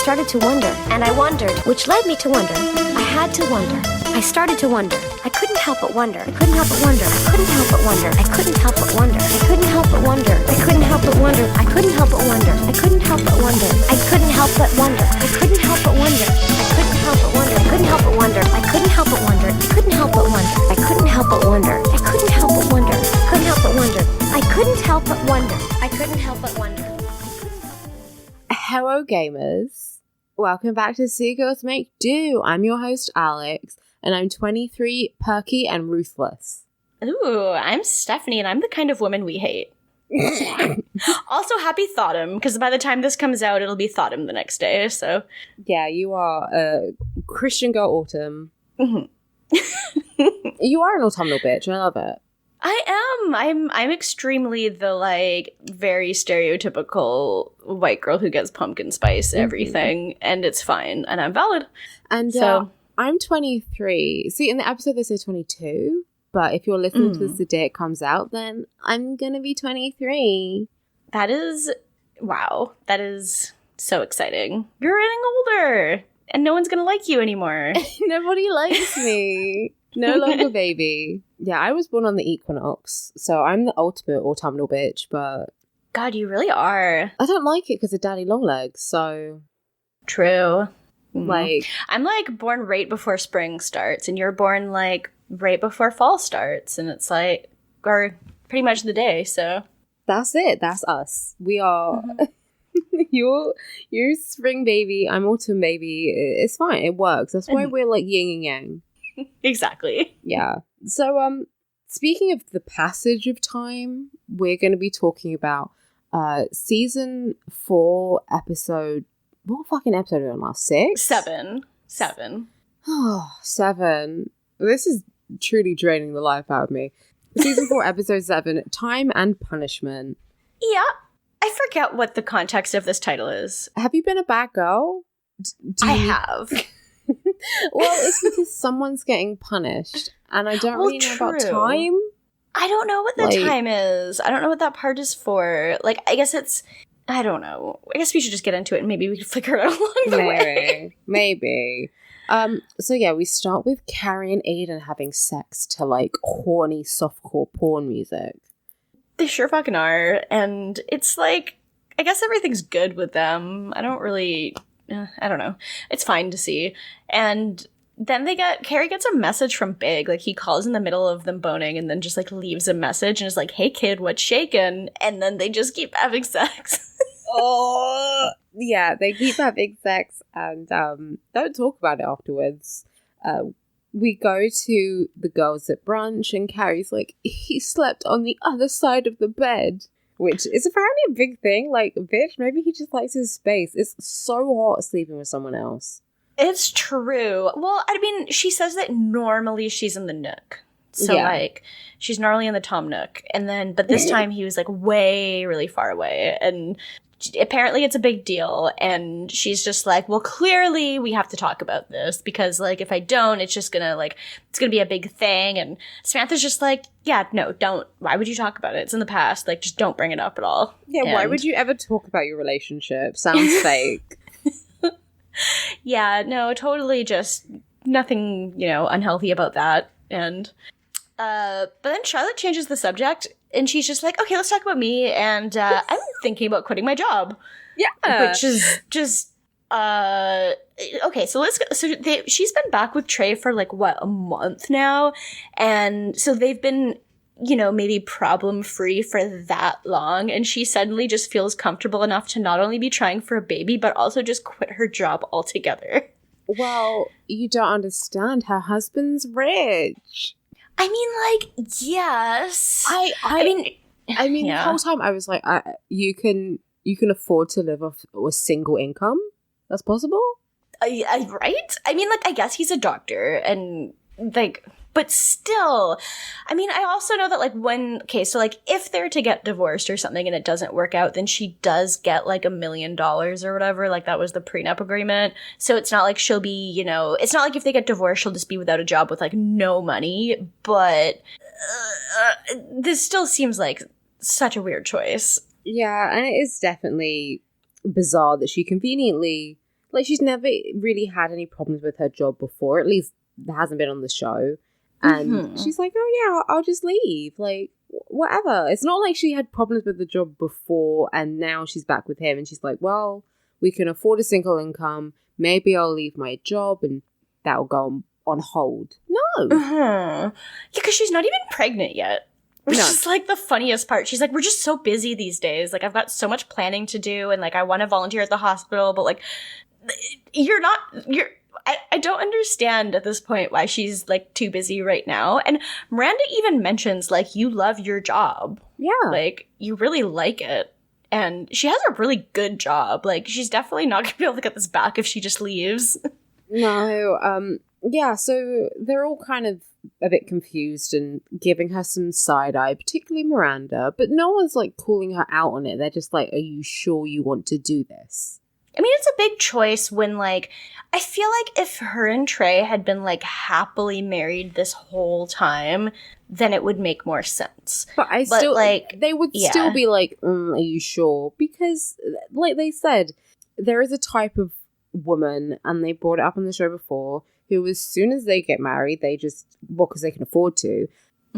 started to wonder, and I wondered, which led me to wonder. I had to wonder. I started to wonder. I couldn't help but wonder. I couldn't help but wonder. I couldn't help but wonder. I couldn't help but wonder. I couldn't help but wonder. I couldn't help but wonder. I couldn't help but wonder. I couldn't help but wonder. I couldn't help but wonder. I couldn't help but wonder. I couldn't help but wonder. I couldn't help but wonder. I couldn't help but wonder. I couldn't help but wonder. I couldn't help but wonder. I couldn't help but wonder. I couldn't help but wonder. I couldn't help but wonder. I couldn't help but wonder. Hello, gamers. Welcome back to See Girls Make Do. I'm your host, Alex, and I'm 23, perky, and ruthless. Ooh, I'm Stephanie, and I'm the kind of woman we hate. Also, happy Thottum, because by the time this comes out, it'll be Thottum the next day, so. Yeah, you are a Christian girl autumn. Mm-hmm. You are an autumnal bitch. I love it. I am. I'm extremely the, like, very stereotypical white girl who gets pumpkin spice everything, and it's fine, and I'm valid. And so I'm 23. See, in the episode they say 22, but if you're listening to this the day it comes out, then I'm gonna be 23. That is, wow, that is so exciting. You're getting older, and no one's gonna like you anymore. Nobody likes me. No longer baby. Yeah, I was born on the equinox, so I'm the ultimate autumnal bitch, but... God, you really are. I don't like it because of daddy long legs, so... True. Like... I'm, like, born right before spring starts, and you're born, like, right before fall starts, and it's, like, or pretty much the day, so... That's it. That's us. We are... You're spring baby, I'm autumn baby. It's fine. It works. That's why we're, like, yin and yang. Exactly. Yeah. So, speaking of the passage of time, we're going to be talking about season 4, episode... What fucking episode are we on last? 6? 7. Oh, 7. This is truly draining the life out of me. Season 4, episode 7, Time and Punishment. Yeah. I forget what the context of this title is. Have you been a bad girl? I have. Well, it's because someone's getting punished, and I don't really know about time. I don't know what the time is. I don't know what that part is for. Like, I guess it's... I don't know. I guess we should just get into it, and maybe we can figure it out along the way. Maybe. So yeah, we start with Carrie and Aidan having sex to, like, horny softcore porn music. They sure fucking are, and it's like... I guess everything's good with them. I don't really... I don't know. It's fine to see. And then Carrie gets a message from Big. Like, he calls in the middle of them boning and then just, like, leaves a message and is like, hey, kid, what's shakin'? And then they just keep having sex. Oh, yeah, they keep having sex and don't talk about it afterwards. We go to the girls at brunch and Carrie's like, he slept on the other side of the bed. Which is apparently a big thing. Like, bitch, maybe he just likes his space. It's so hot sleeping with someone else. It's true. Well, I mean, she says that normally she's in the nook. So, like, she's normally in the Tom nook. And then, but this time he was, like, way really far away. And apparently it's a big deal. And she's just like, well, clearly we have to talk about this. Because, like, if I don't, it's just gonna, like, it's gonna be a big thing. And Samantha's just like, yeah, no, don't. Why would you talk about it? It's in the past. Like, just don't bring it up at all. Yeah, why would you ever talk about your relationship? Sounds fake. Yeah, no, totally just nothing, unhealthy about that. And, but then Charlotte changes the subject and she's just like, okay, let's talk about me. And, I'm thinking about quitting my job. Yeah. Which is just, okay, so let's go. So she's been back with Trey for like, what, a month now? And so they've been, maybe problem-free for that long. And she suddenly just feels comfortable enough to not only be trying for a baby, but also just quit her job altogether. Well, you don't understand. Her husband's rich. I mean, like, yes. I mean, yeah. The whole time I was like, you can afford to live off a single income? That's possible? Right? I mean, like, I guess he's a doctor and, like... But still, I mean, I also know that, like, so, like, if they're to get divorced or something and it doesn't work out, then she does get, like, $1 million or whatever. Like, that was the prenup agreement. So it's not like she'll be, it's not like if they get divorced, she'll just be without a job with, like, no money. But this still seems like such a weird choice. Yeah, and it is definitely bizarre that she conveniently Like, she's never really had any problems with her job before. At least there hasn't been on the show. And she's like, oh yeah, I'll just leave. Like, whatever. It's not like she had problems with the job before and now she's back with him and she's like, well, we can afford a single income. Maybe I'll leave my job and that'll go on hold. No. Yeah, because she's not even pregnant yet. Which is like the funniest part. She's like, we're just so busy these days. Like, I've got so much planning to do and like I want to volunteer at the hospital, but like I don't understand at this point why she's like too busy right now. And Miranda even mentions like, you love your job. Yeah. Like, you really like it. And she has a really good job. Like, she's definitely not going to be able to get this back if she just leaves. No. Yeah, so they're all kind of a bit confused and giving her some side eye, particularly Miranda. But no one's like calling her out on it. They're just like, are you sure you want to do this? I mean, it's a big choice when, like, I feel like if her and Trey had been, like, happily married this whole time, then it would make more sense. But still, like, they would still be like, are you sure? Because, like they said, there is a type of woman, and they brought it up on the show before, who as soon as they get married, they just, well, because they can afford to,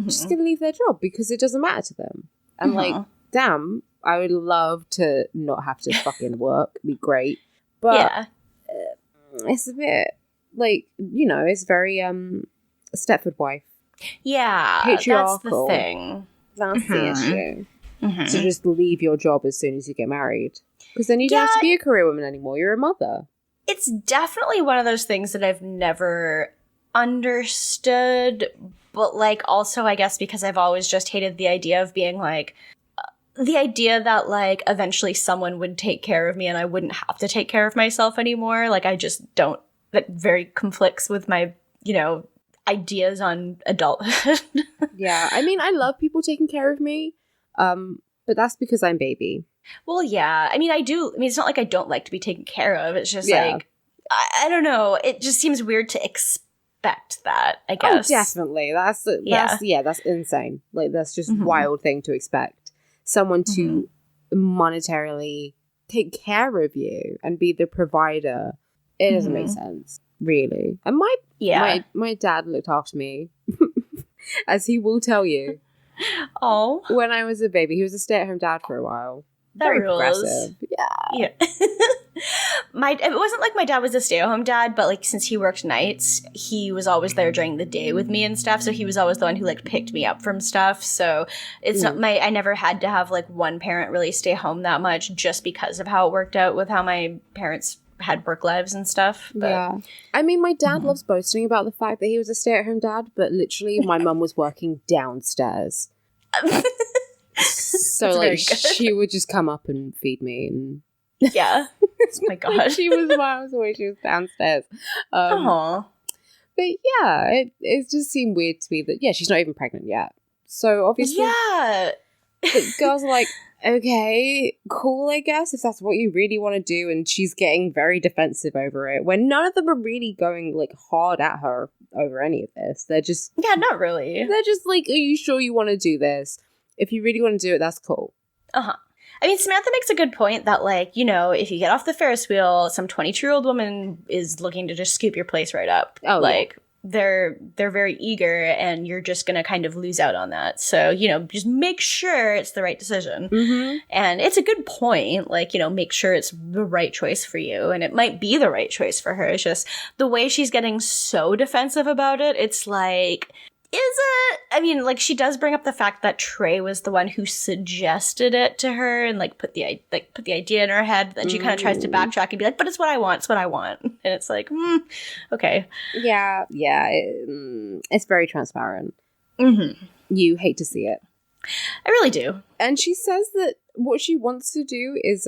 just going to leave their job because it doesn't matter to them. And, like, damn, I would love to not have to fucking work. It'd be great. But it's a bit, like, you know, it's very Stepford wife. Yeah, patriarchal. That's the thing. That's the issue. To just leave your job as soon as you get married. Because then you don't have to be a career woman anymore. You're a mother. It's definitely one of those things that I've never understood. But, like, also, I guess because I've always just hated the idea of being, like, the idea that, like, eventually someone would take care of me and I wouldn't have to take care of myself anymore. Like, I just don't, that very conflicts with my, you know, ideas on adulthood. Yeah, I mean, I love people taking care of me, but that's because I'm baby. Well, yeah, I mean, I do, I mean, it's not like I don't like to be taken care of, it's just like, I don't know, it just seems weird to expect that, I guess. Oh, definitely, that's insane. Like, that's just wild thing to expect. Someone to monetarily take care of you and be the provider. It doesn't make sense, really. And my dad looked after me, as he will tell you. Oh, when I was a baby, he was a stay-at-home dad for a while. That Very rules. progressive. Yeah. It wasn't like my dad was a stay-at-home dad, but like since he worked nights, he was always there during the day with me and stuff. So he was always the one who like picked me up from stuff. So it's not I never had to have like one parent really stay home that much just because of how it worked out with how my parents had work lives and stuff. But, yeah. I mean, my dad loves boasting about the fact that he was a stay-at-home dad, but literally my mum was working downstairs. So like she would just come up and feed me and yeah. Oh my god. She was miles away, she was downstairs. But yeah, it just seemed weird to me that she's not even pregnant yet. So obviously the girls are like, okay, cool, I guess, if that's what you really want to do, and she's getting very defensive over it when none of them are really going like hard at her over any of this. They're just not really. They're just like, are you sure you want to do this? If you really want to do it, that's cool. I mean, Samantha makes a good point that, like, you know, if you get off the Ferris wheel, some 22-year-old woman is looking to just scoop your place right up. Oh, like, they're very eager, and you're just going to kind of lose out on that. So, you know, just make sure it's the right decision. And it's a good point. Like, you know, make sure it's the right choice for you. And it might be the right choice for her. It's just the way she's getting so defensive about it, it's like, is it? I mean, like, she does bring up the fact that Trey was the one who suggested it to her and like put the idea in her head. Then she kind of tries to backtrack and be like, "But it's what I want. It's what I want." And it's like, okay, yeah, it's very transparent. You hate to see it. I really do. And she says that what she wants to do is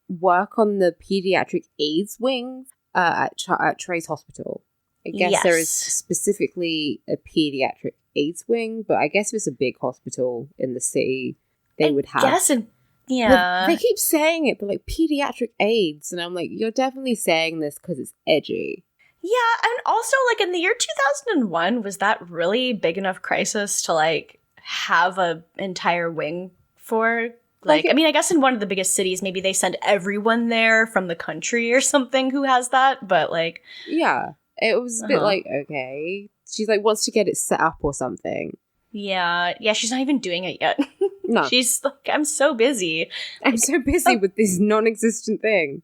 work on the pediatric AIDS wing at Trey's hospital. I guess there is specifically a pediatric AIDS wing, but I guess if it's a big hospital in the city, they would have. They keep saying it, but like pediatric AIDS, and I'm like, you're definitely saying this because it's edgy. Yeah, and also like in the year 2001, was that really big enough crisis to like have an entire wing for? Like, I mean, I guess in one of the biggest cities, maybe they send everyone there from the country or something who has that, but like... Yeah, it was a bit like, okay. She's like, wants to get it set up or something. Yeah, she's not even doing it yet. No. She's like, I'm so busy. I'm so busy with this non-existent thing.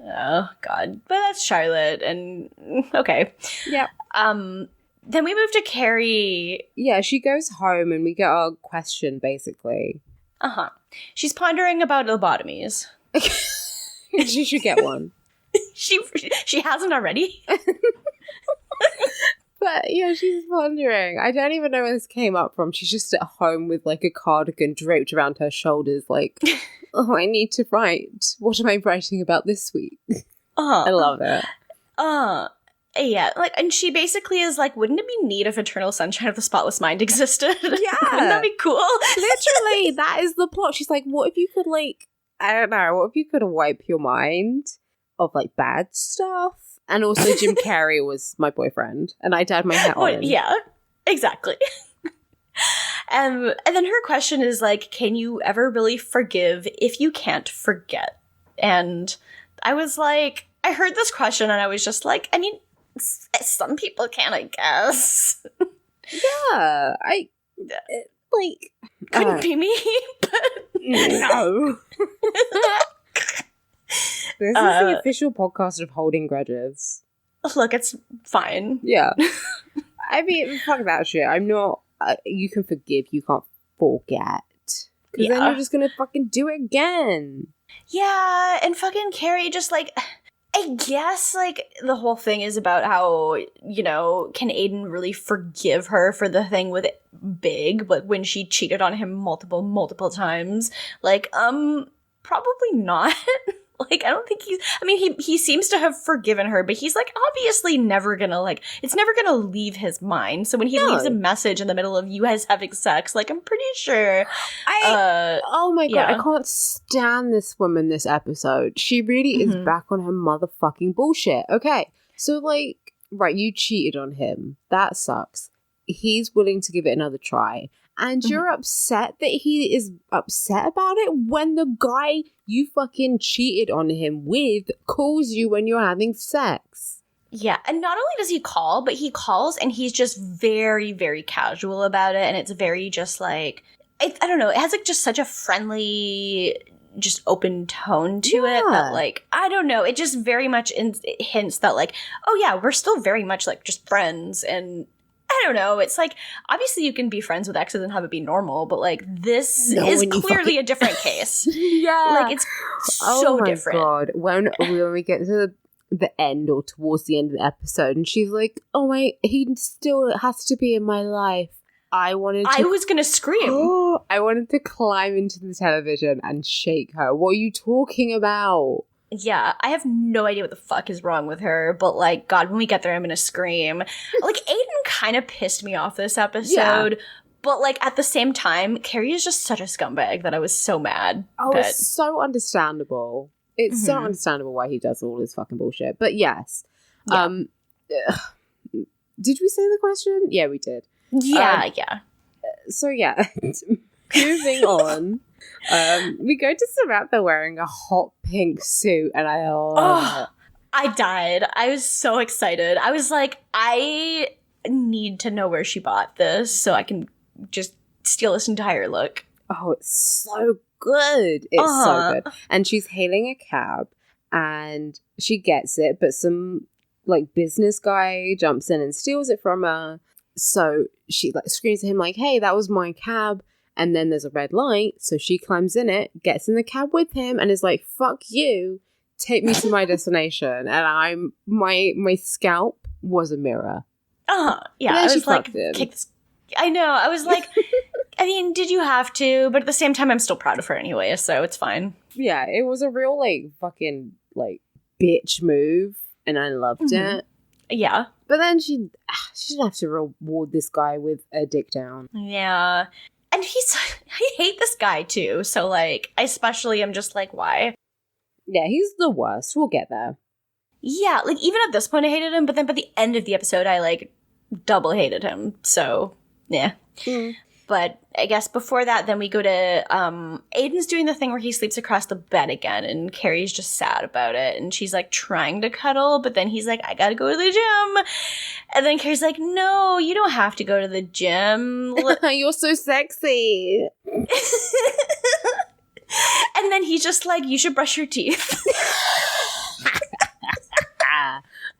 Oh, God. But that's Charlotte, and okay. Yeah. Then we move to Carrie. Yeah, she goes home and we get our question, basically. She's pondering about lobotomies. She should get one. She hasn't already? But, yeah, she's pondering. I don't even know where this came up from. She's just at home with, like, a cardigan draped around her shoulders, like, oh, I need to write. What am I writing about this week? I love it. Yeah, like, and she basically is like, wouldn't it be neat if Eternal Sunshine of the Spotless Mind existed? Yeah. Wouldn't that be cool? Literally, that is the plot. She's like, what if you could, like, I don't know, what if you could wipe your mind of, like, bad stuff? And also Jim Carrey was my boyfriend, and I dyed my hair orange. Yeah, exactly. And then her question is like, can you ever really forgive if you can't forget? And I was like, I heard this question and I was just like, I mean, some people can, I guess. Yeah, Couldn't be me, but no. This is the official podcast of holding grudges. Look, it's fine. Yeah. I mean, fuck that shit. I'm not... you can forgive, you can't forget. Because then you're just gonna fucking do it again. Yeah, and fucking Carrie just, like... I guess, like, the whole thing is about how, you know, can Aidan really forgive her for the thing with Big, but when she cheated on him multiple times? Like, probably not. Like, I don't think he seems to have forgiven her, but he's, like, obviously never gonna, like, it's never gonna leave his mind. So when he leaves a message in the middle of you guys having sex, like, I'm pretty sure. Oh my God, yeah. I can't stand this woman this episode. She really is back on her motherfucking bullshit. Okay, so, like, right, you cheated on him. That sucks. He's willing to give it another try. And you're upset that he is upset about it when the guy you fucking cheated on him with calls you when you're having sex. Yeah, and not only does he call, but he calls and he's just very, very casual about it. And it's very just like, I don't know, it has like just such a friendly, just open tone to it that like, I don't know, it just very much hints that like, oh yeah, we're still very much like just friends. And I don't know. It's like, obviously you can be friends with exes and have it be normal, but like this is clearly a different case. Yeah. Like it's so different. Oh my God. When we get to the end or towards the end of the episode and she's like, oh wait, he still has to be in my life. I was going to scream. I wanted to climb into the television and shake her. What are you talking about? Yeah, I have no idea what the fuck is wrong with her, but like, God, when we get there, I'm gonna scream. Like, Aidan kind of pissed me off this episode, but like, at the same time, Carrie is just such a scumbag that I was so mad. Oh, it's so understandable. It's so understandable why he does all this fucking bullshit. But yes. Yeah. Did we say the question? Yeah, we did. Yeah. So yeah, moving on. We go to Samantha wearing a hot pink suit, and I love it. I died. I was so excited. I was like, I need to know where she bought this so I can just steal this entire look. Oh, it's so good. It's so good. And she's hailing a cab, and she gets it, but some like business guy jumps in and steals it from her. So she like screams at him like, hey, that was my cab. And then there's a red light, so she climbs in it, gets in the cab with him, and is like, fuck you, take me to my destination. And my scalp was a mirror. Yeah, I was like, kick this. I know, I was like, I mean, did you have to? But at the same time, I'm still proud of her anyway, so it's fine. Yeah, it was a real, like, fucking, like, bitch move, and I loved it. Yeah. But then she didn't have to reward this guy with a dick down. Yeah. And I hate this guy too, so like, I especially am just like, why? Yeah, he's the worst. We'll get there. Yeah, like even at this point I hated him, but then by the end of the episode I like double hated him, so yeah. But I guess before that, then we go to, Aidan's doing the thing where he sleeps across the bed again, and Carrie's just sad about it. And she's like trying to cuddle, but then he's like, I gotta go to the gym. And then Carrie's like, no, you don't have to go to the gym. You're so sexy. And then he's just like, you should brush your teeth.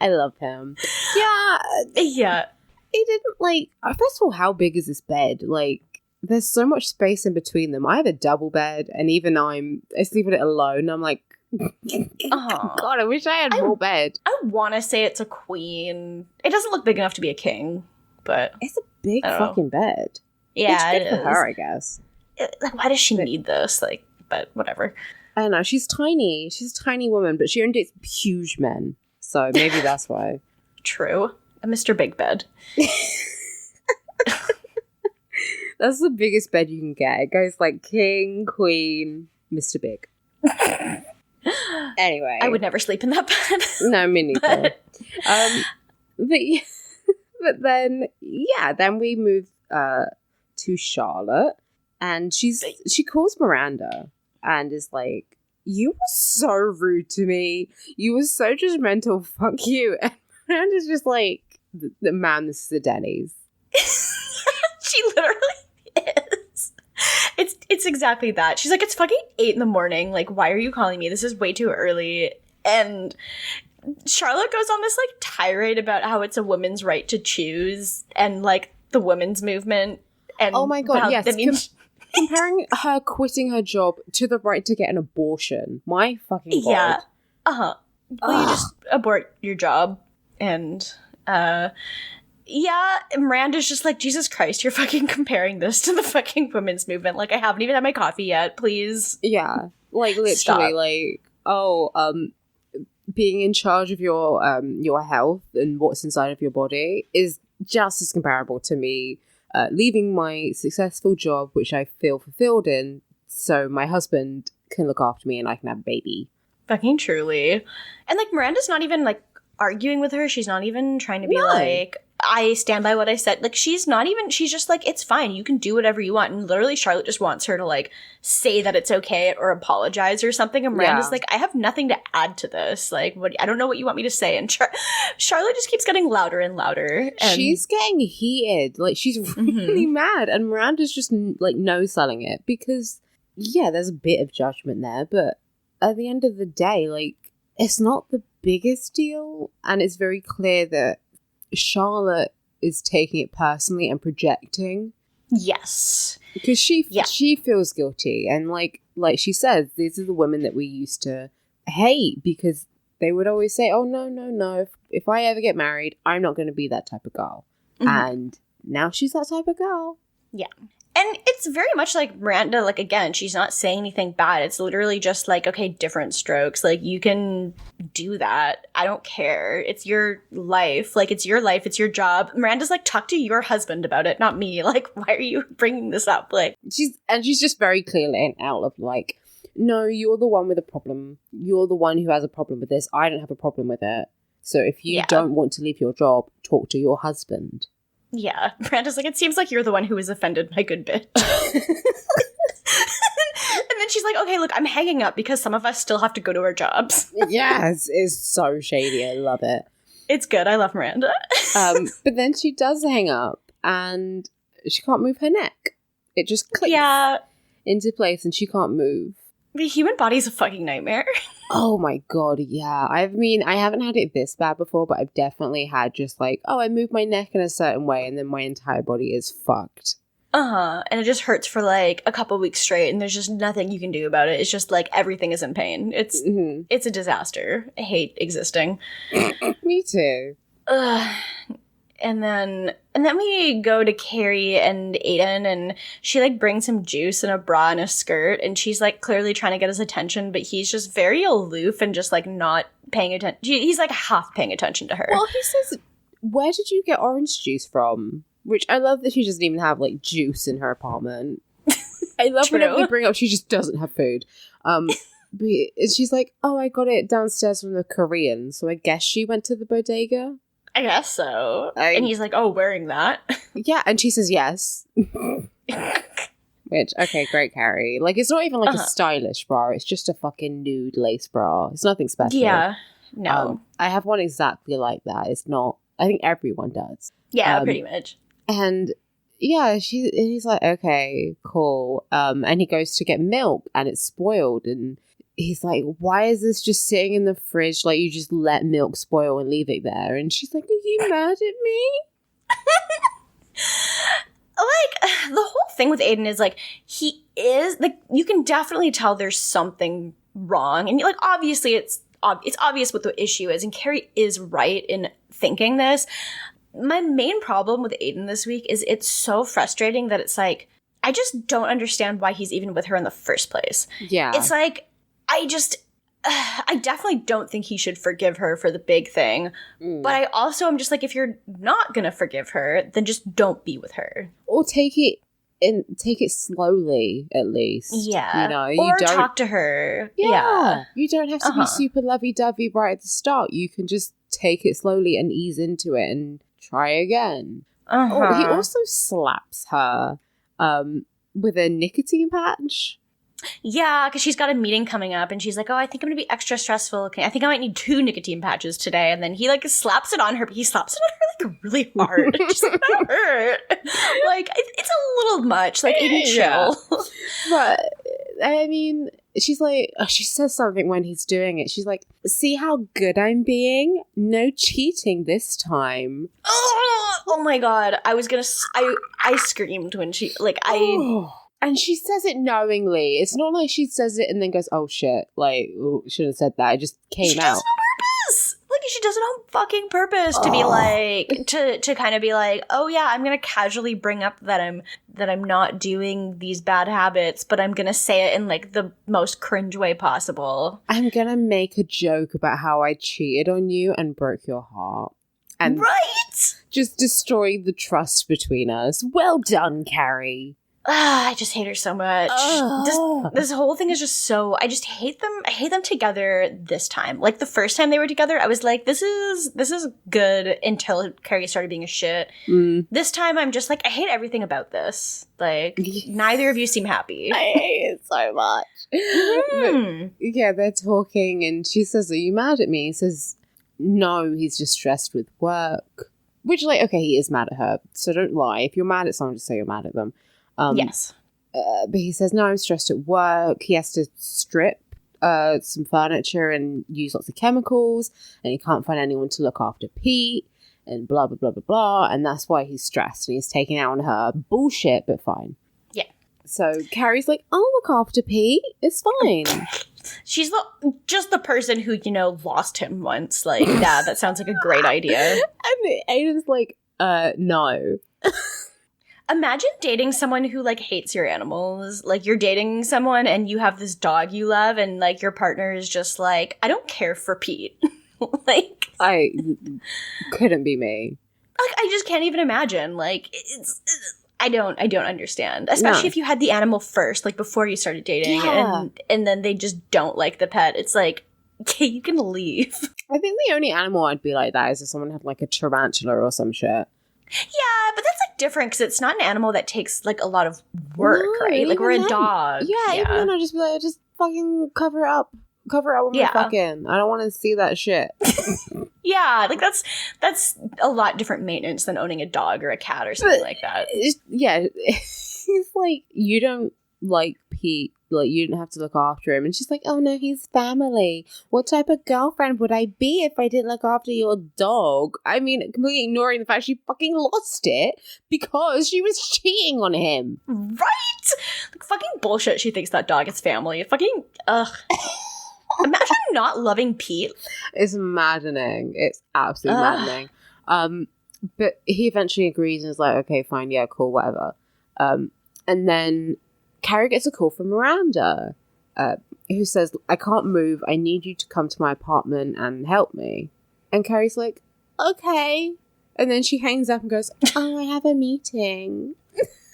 I love him. Yeah. Yeah. He didn't, like, first of all, how big is this bed? Like, there's so much space in between them. I have a double bed, and even I sleep in it alone. I'm like, God, I wish I had more bed. I want to say it's a queen. It doesn't look big enough to be a king, but It's a big fucking bed. yeah, It's it good is. for her, I guess. Like, why does she need this? Like, but whatever. I don't know. She's tiny. She's a tiny woman, but she only dates huge men. So maybe that's why. True. A Mr. Big Bed. That's the biggest bed you can get. It goes like king, queen, Mr. Big. Anyway. I would never sleep in that bed. No, me neither. But then, yeah, then we move to Charlotte, and she calls Miranda and is like, you were so rude to me. You were so judgmental. Fuck you. And Miranda's just like, man, this is a Denny's. She literally is. It's exactly that. She's like, it's fucking 8 a.m. Like, why are you calling me? This is way too early. And Charlotte goes on this like tirade about how it's a woman's right to choose and like the women's movement. And Oh my God, yes. I mean, Comparing her quitting her job to the right to get an abortion. My fucking God. yeah. Uh-huh. Well, you just abort your job. And yeah, Miranda's just like, Jesus Christ, you're fucking comparing this to the fucking women's movement. Like, I haven't even had my coffee yet, please. Yeah. Like, literally, Stop. like, being in charge of your health and what's inside of your body is just as comparable to me leaving my successful job, which I feel fulfilled in, so my husband can look after me and I can have a baby. Fucking truly. And like, Miranda's not even like arguing with her. She's not even trying to be No. like, I stand by what I said. Like, she's just like, it's fine. You can do whatever you want. And literally, Charlotte just wants her to like say that it's okay or apologize or something. And Miranda's Yeah. like, I have nothing to add to this. Like, I don't know what you want me to say. And Charlotte just keeps getting louder and louder. And She's getting heated. Like, she's really mad. And Miranda's just, like, no-selling it. Because, yeah, there's a bit of judgment there. But at the end of the day, like, it's not the biggest deal. And it's very clear that Charlotte is taking it personally and projecting. yes. Because she Yeah. feels guilty. And, like she says, these are the women that we used to hate. Because they would always say, oh, no. If I ever get married, I'm not going to be that type of girl. Mhm. And now she's that type of girl. Yeah. And it's very much like Miranda, like, again, she's not saying anything bad. It's literally just like, okay, different strokes. Like, you can do that. I don't care. It's your life. Like, it's your life. It's your job. Miranda's like, talk to your husband about it, not me. Like, why are you bringing this up? Like, She's just very clear laying out of like, no, you're the one with a problem. You're the one who has a problem with this. I don't have a problem with it. So if you Yeah. don't want to leave your job, talk to your husband. yeah. Miranda's like, it seems like you're the one who was offended, my good bitch. And then she's like, okay, look, I'm hanging up because some of us still have to go to our jobs. Yes, it's so shady. I love it. It's good. I love Miranda. But then she does hang up and she can't move her neck. It just clicks Yeah. into place and she can't move. The human body's a fucking nightmare. Oh my God, yeah. I mean, I haven't had it this bad before, but I've definitely had just like, oh, I moved my neck in a certain way and then my entire body is fucked. Uh-huh. And it just hurts for like a couple weeks straight and there's just nothing you can do about it. It's just like everything is in pain. It's a disaster. I hate existing. Me too. Ugh. And then we go to Carrie and Aidan, and she like brings him juice in a bra and a skirt, and she's like clearly trying to get his attention, but he's just very aloof and just like not paying attention. He's like half paying attention to her. Well, he says, where did you get orange juice from? Which I love that she doesn't even have like juice in her apartment. I love whenever they bring up she just doesn't have food. But she's like, oh, I got it downstairs from the Korean, so I guess she went to the bodega. I guess so. I- And he's like, oh, wearing that? Yeah, and she says yes. Which, okay, great, Carrie. Like, it's not even like a stylish bra. It's just a fucking nude lace bra. It's nothing special. Yeah. No. I have one exactly like that. It's not... I think everyone does. Yeah, pretty much. And, yeah, he's like, okay, cool. And he goes to get milk, and it's spoiled, and he's like, why is this just sitting in the fridge? Like, you just let milk spoil and leave it there. And she's like, are you mad at me? Like, the whole thing with Aidan is, like, he is, like, you can definitely tell there's something wrong. And, like, obviously it's obvious what the issue is. And Carrie is right in thinking this. My main problem with Aidan this week is it's so frustrating that it's like, I just don't understand why he's even with her in the first place. Yeah. It's like, I definitely don't think he should forgive her for the big thing. But I also am just like, if you're not going to forgive her, then just don't be with her. Or take it slowly, at least. Yeah. You know, or talk to her. Yeah. You don't have to be super lovey-dovey right at the start. You can just take it slowly and ease into it and try again. Oh, he also slaps her with a nicotine patch. Yeah, because she's got a meeting coming up, and she's like, oh, I think I'm going to be extra stressful. Okay, I think I might need 2 nicotine patches today. And then he, like, slaps it on her, but he slaps it on her, like, really hard. She's like, that hurt. Like, it's a little much. Like, Aidan, chill. But, I mean, she's like, she says something when he's doing it. She's like, see how good I'm being? No cheating this time. Oh my God. I screamed when she, like, And she says it knowingly. It's not like she says it and then goes, oh shit, like, shouldn't have said that. It just came out. She does it on purpose. Like, she does it on fucking purpose to be like, to kind of be like, oh yeah, I'm going to casually bring up that I'm not doing these bad habits, but I'm going to say it in like the most cringe way possible. I'm going to make a joke about how I cheated on you and broke your heart. And right? Just destroyed the trust between us. Well done, Carrie. I just hate her so much. This whole thing is just so... I just hate them. I hate them together this time. Like, the first time they were together, I was like, this is good until Carrie started being a shit. This time, I'm just like, I hate everything about this. Like, neither of you seem happy. I hate it so much. But, yeah, they're talking, and she says, are you mad at me? He says, no, he's just stressed with work. Which, like, okay, he is mad at her, so don't lie. If you're mad at someone, just say you're mad at them. Yes. But he says, no, I'm stressed at work. He has to strip some furniture and use lots of chemicals, and he can't find anyone to look after Pete, and blah, blah, blah, blah, blah. And that's why he's stressed, and he's taking out on her. Bullshit, but fine. Yeah. So Carrie's like, I'll look after Pete. It's fine. She's just the person who, lost him once. Like, yeah, that sounds like a great idea. And Aidan's like, no. Imagine dating someone who, like, hates your animals. Like, you're dating someone and you have this dog you love, and, like, your partner is just like, I don't care for Pete. Like... I couldn't be me. Like, I just can't even imagine. Like, I don't understand. Especially if you had the animal first, like, before you started dating, and then they just don't like the pet. It's like, okay, you can leave. I think the only animal I'd be like that is if someone had, like, a tarantula or some shit. Yeah, but that's, like, different because it's not an animal that takes, like, a lot of work, right? Like, we're a dog. Yeah, even then I'd just be like, just fucking cover it up. Cover it up with my fucking. I don't want to see that shit. Yeah, like, that's a lot different maintenance than owning a dog or a cat or something like that. Yeah, it's like, you don't like Pete. Like, you didn't have to look after him. And she's like, oh no, he's family. What type of girlfriend would I be if I didn't look after your dog? I mean, completely ignoring the fact she fucking lost it because she was cheating on him. Right? Like, fucking bullshit she thinks that dog is family. Fucking, ugh. Imagine not loving Pete. It's maddening. It's absolutely maddening. But he eventually agrees and is like, okay, fine, yeah, cool, whatever. And then Carrie gets a call from Miranda, who says, I can't move. I need you to come to my apartment and help me. And Carrie's like, okay. And then she hangs up and goes, oh, I have a meeting.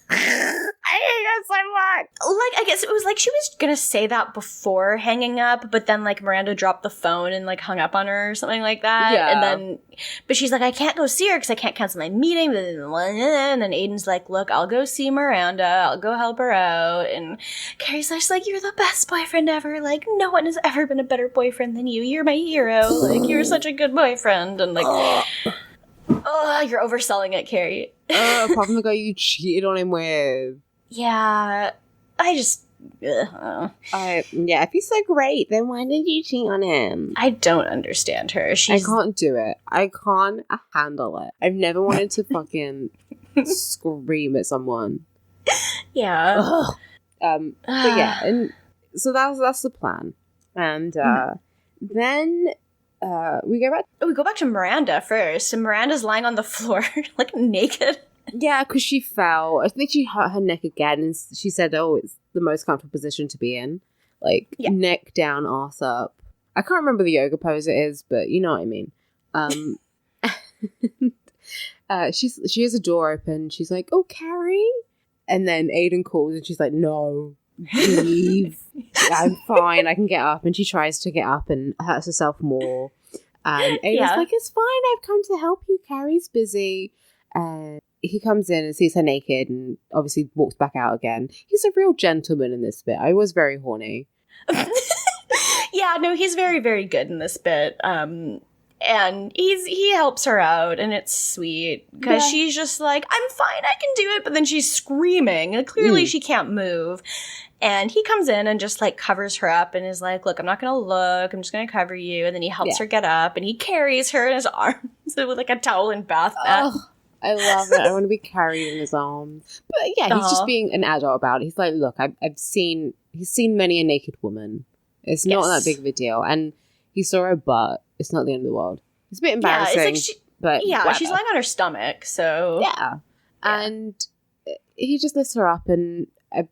I hate her so much. Like, I guess it was like she was gonna say that before hanging up, but then like Miranda dropped the phone and like hung up on her or something like that. Yeah. And then, but she's like, I can't go see her because I can't cancel my meeting. And then Aidan's like, look, I'll go see Miranda. I'll go help her out. And Carrie's just like, you're the best boyfriend ever. Like, no one has ever been a better boyfriend than you. You're my hero. Like, you're such a good boyfriend. And like, oh, you're overselling it, Carrie. Apart from the guy you cheated on him with. Yeah, I just... if he's so great, then why did you cheat on him? I don't understand her. I can't do it. I can't handle it. I've never wanted to fucking scream at someone. Yeah. But yeah, and so that's the plan. And then we go back to Miranda first, and Miranda's lying on the floor, like, naked. Yeah, because she fell. I think she hurt her neck again, and she said, oh, it's the most comfortable position to be in. Like, neck down, arse up. I can't remember the yoga pose it is, but you know what I mean. She has a door open. She's like, oh, Carrie? And then Aidan calls, and she's like, no, leave. I'm fine, I can get up. And she tries to get up and hurts herself more. And Aidan's like, it's fine, I've come to help you. Carrie's busy. And he comes in and sees her naked and obviously walks back out again. He's a real gentleman in this bit. I was very horny. Yeah, no, he's very, very good in this bit. And he helps her out, and it's sweet because she's just like, I'm fine, I can do it. But then she's screaming, and clearly she can't move. And he comes in and just like covers her up and is like, look, I'm not gonna look, I'm just gonna cover you. And then he helps her get up, and he carries her in his arms with like a towel and bath mat. Oh, I love it. I want to be carried in his arms. But yeah, he's just being an adult about it. He's like, look, he's seen many a naked woman. It's not that big of a deal. And he saw her butt. It's not the end of the world. It's a bit embarrassing. Yeah, it's like but whatever. She's lying on her stomach, so yeah. And he just lifts her up, and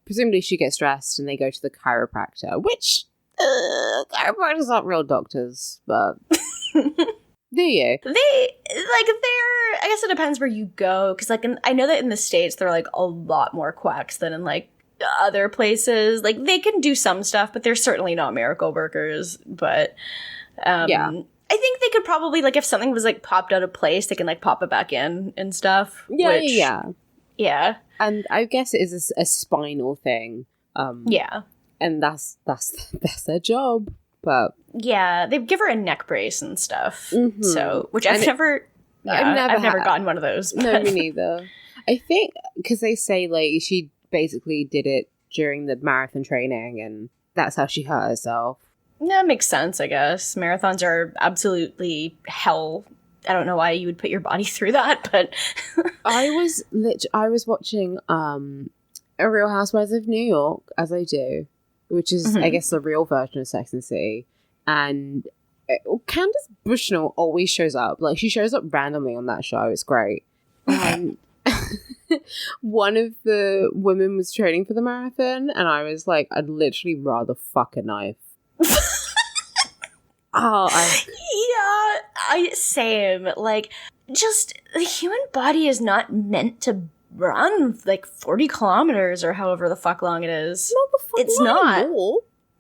presumably she gets dressed, and they go to the chiropractor, which chiropractors aren't real doctors, but do you? I guess it depends where you go, because like I know that in the States they're like a lot more quacks than in like other places. Like they can do some stuff, but they're certainly not miracle workers. But I think they could probably, like, if something was like popped out of place, they can like pop it back in and stuff. Yeah. And I guess it is a spinal thing. And that's their job. But yeah, they give her a neck brace and stuff. Mm-hmm. So, which I've never gotten one of those. But. No, me neither. I think because they say like she basically did it during the marathon training, and that's how she hurt herself. That makes sense, I guess. Marathons are absolutely hell. I don't know why you would put your body through that, but I was watching A Real Housewives of New York, as I do, which is I guess the real version of Sex and the City. And Candace Bushnell always shows up. Like, she shows up randomly on that show. It's great. One of the women was training for the marathon, and I was like, I'd literally rather fuck a knife. Same. Like, just the human body is not meant to run like 40 kilometers or however the fuck long it is. It's not.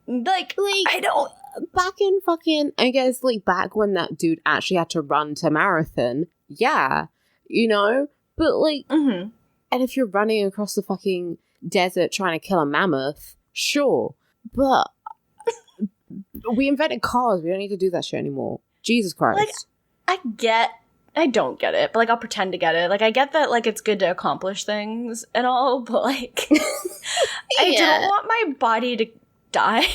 Like, I don't. Back in fucking, I guess, like, back when that dude actually had to run to marathon, yeah, you know? But, like, and if you're running across the fucking desert trying to kill a mammoth, sure. But we invented cars. We don't need to do that shit anymore. Jesus Christ. Like, I don't get it, but, like, I'll pretend to get it. Like, I get that, like, it's good to accomplish things and all, but, like, I don't want my body to die.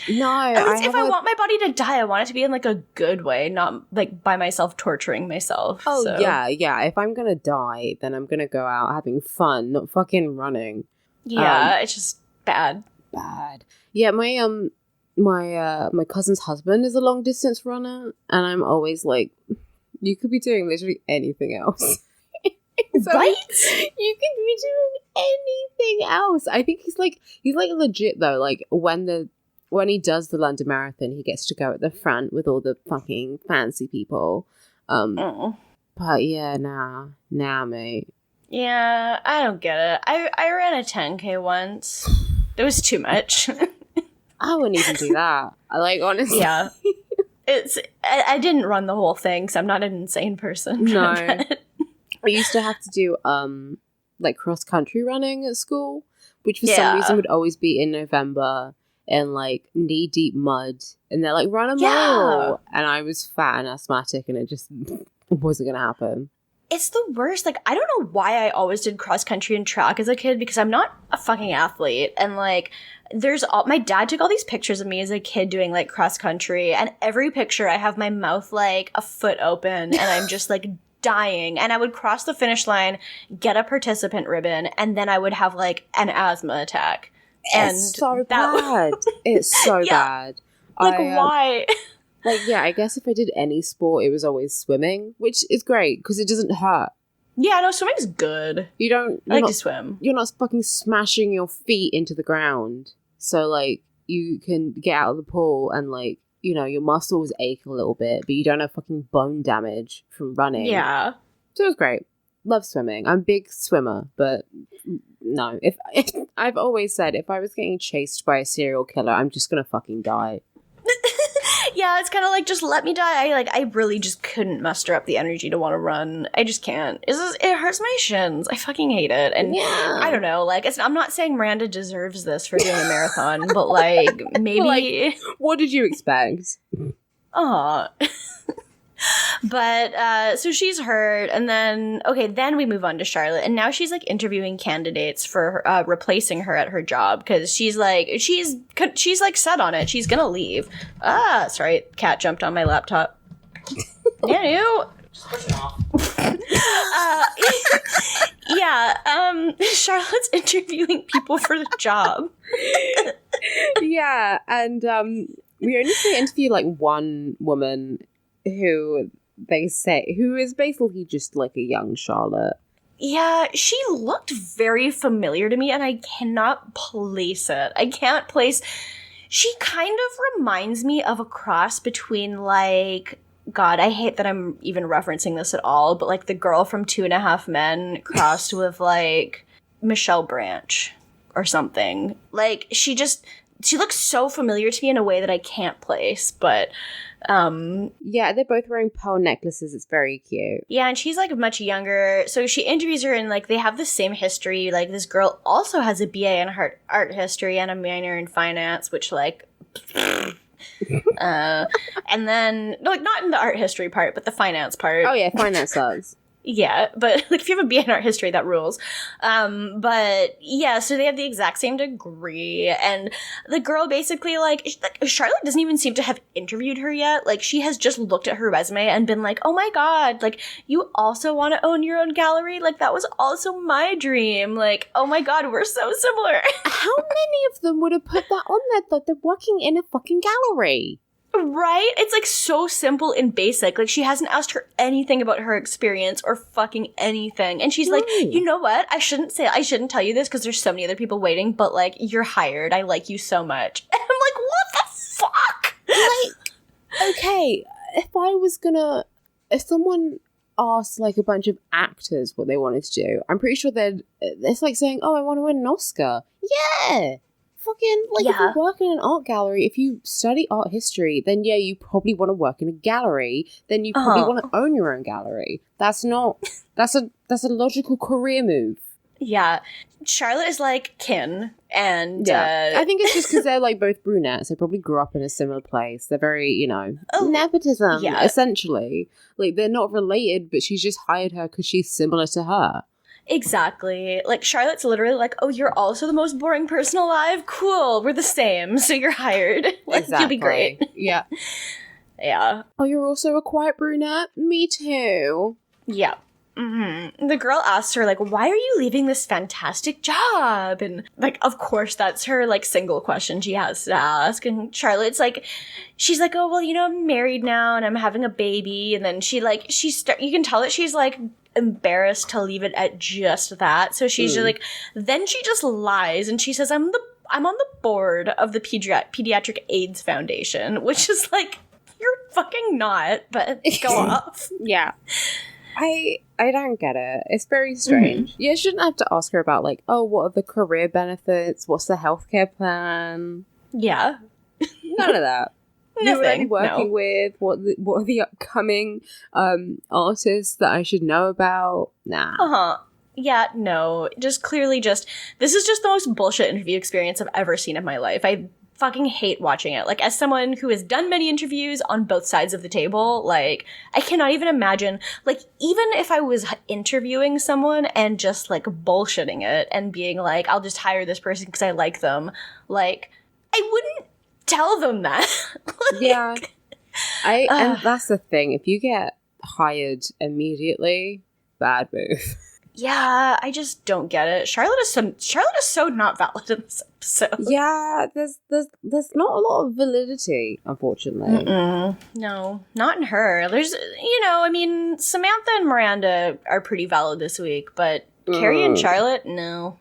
No. If I want my body to die, I want it to be in, like, a good way, not, like, by myself torturing myself. Oh, so. yeah. If I'm gonna die, then I'm gonna go out having fun, not fucking running. Yeah, it's just bad. Yeah, my cousin's husband is a long distance runner, and I'm always like, you could be doing literally anything else. Right? You could be doing anything else. I think he's like legit though. Like when he does the London Marathon, he gets to go at the front with all the fucking fancy people. But yeah, nah, mate. Yeah, I don't get it. I ran a 10K once. It was too much. I wouldn't even do that. Honestly. Yeah. I didn't run the whole thing, so I'm not an insane person. No. I used to have to do, cross-country running at school, which for some reason would always be in November in, knee-deep mud. And they're like, run a mile! And I was fat and asthmatic, and it just wasn't going to happen. It's the worst. I don't know why I always did cross-country and track as a kid, because I'm not a fucking athlete. And, my dad took all these pictures of me as a kid doing, cross-country, and every picture I have my mouth, a foot open, and I'm just, dying. And I would cross the finish line, get a participant ribbon, and then I would have, an asthma attack. It's so bad. It's so bad. Why? I guess if I did any sport, it was always swimming, which is great because it doesn't hurt. Yeah, no, swimming's good. I like to swim. You're not fucking smashing your feet into the ground. So, you can get out of the pool and, your muscles ache a little bit, but you don't have fucking bone damage from running. Yeah. So it was great. Love swimming. I'm a big swimmer, but no. If I've always said if I was getting chased by a serial killer, I'm just gonna fucking die. Yeah, it's kind of just let me die. I really just couldn't muster up the energy to want to run. I just can't. It hurts my shins. I fucking hate it. And I don't know, I'm not saying Miranda deserves this for doing a marathon, but maybe. What did you expect? Aw. But, so she's hurt, and then we move on to Charlotte, and now she's, interviewing candidates for replacing her at her job, because she's set on it. She's gonna leave. Sorry, cat jumped on my laptop. Yeah, you. Just push it off. Charlotte's interviewing people for the job. Yeah, and, we only see interview, one woman who is basically just a young Charlotte. Yeah, she looked very familiar to me, and I cannot place it. She kind of reminds me of a cross between God, I hate that I'm even referencing this at all, but the girl from 2.5 Men crossed with Michelle Branch or something. She looks so familiar to me in a way that I can't place, but yeah, they're both wearing pearl necklaces. It's very cute. Yeah, and she's much younger. So she interviews her, and they have the same history. This girl also has a BA in art history and a minor in finance, which and then not in the art history part, but the finance part. Oh yeah, finance sucks. Yeah, but if you have a BA in art history, that rules. But yeah, so they have the exact same degree, and the girl basically Charlotte doesn't even seem to have interviewed her yet. She has just looked at her resume and been oh my god, you also want to own your own gallery? That was also my dream. Oh my god, we're so similar. How many of them would have put that on there that they're working in a fucking gallery? Right? It's so simple and basic. She hasn't asked her anything about her experience or fucking anything. And she's you know what? I shouldn't tell you this because there's so many other people waiting, but you're hired. I like you so much. And I'm what the fuck? Okay, if someone asked a bunch of actors what they wanted to do, I'm pretty sure it's saying, oh, I want to win an Oscar. Yeah! Fucking, if you work in an art gallery, if you study art history, then yeah, you probably want to work in a gallery. Then you probably want to own your own gallery. That's a logical career move. Yeah. Charlotte is Kin, and I think it's just because they're both brunettes. They probably grew up in a similar place. They're very, nepotism, essentially. They're not related, but she's just hired her because she's similar to her. Exactly. Charlotte's literally oh, you're also the most boring person alive? Cool, we're the same, so you're hired. Exactly. You'll be great. Yeah. Yeah. Oh, you're also a quiet brunette? Me too. Yeah. Mm-hmm. The girl asks her, why are you leaving this fantastic job? And, of course, that's her, single question she has to ask. And Charlotte's she's oh, well, I'm married now and I'm having a baby. And then you can tell that she's, embarrassed to leave it at just that. So she's just then she just lies and she says, I'm on the board of the Pediatric AIDS Foundation, which is you're fucking not, but go off. Yeah. I don't get it. It's very strange. You shouldn't have to ask her about, like, oh, what are the career benefits? What's the healthcare plan? Yeah. None of that. Who are you working no. with? What are the upcoming artists that I should know about? Nah. Uh-huh. Yeah, no. This is just the most bullshit interview experience I've ever seen in my life. I fucking hate watching it. Like, as someone who has done many interviews on both sides of the table, like, I cannot even imagine, like, even if I was interviewing someone and just, like, bullshitting it and being like, I'll just hire this person because I like them, like, I wouldn't tell them that. Like, yeah. And that's the thing. If you get hired immediately, bad move. Yeah, I just don't get it. Charlotte is so not valid in this episode. Yeah, there's not a lot of validity, unfortunately. No, not in her. There's, I mean, Samantha and Miranda are pretty valid this week, but Carrie and Charlotte, no.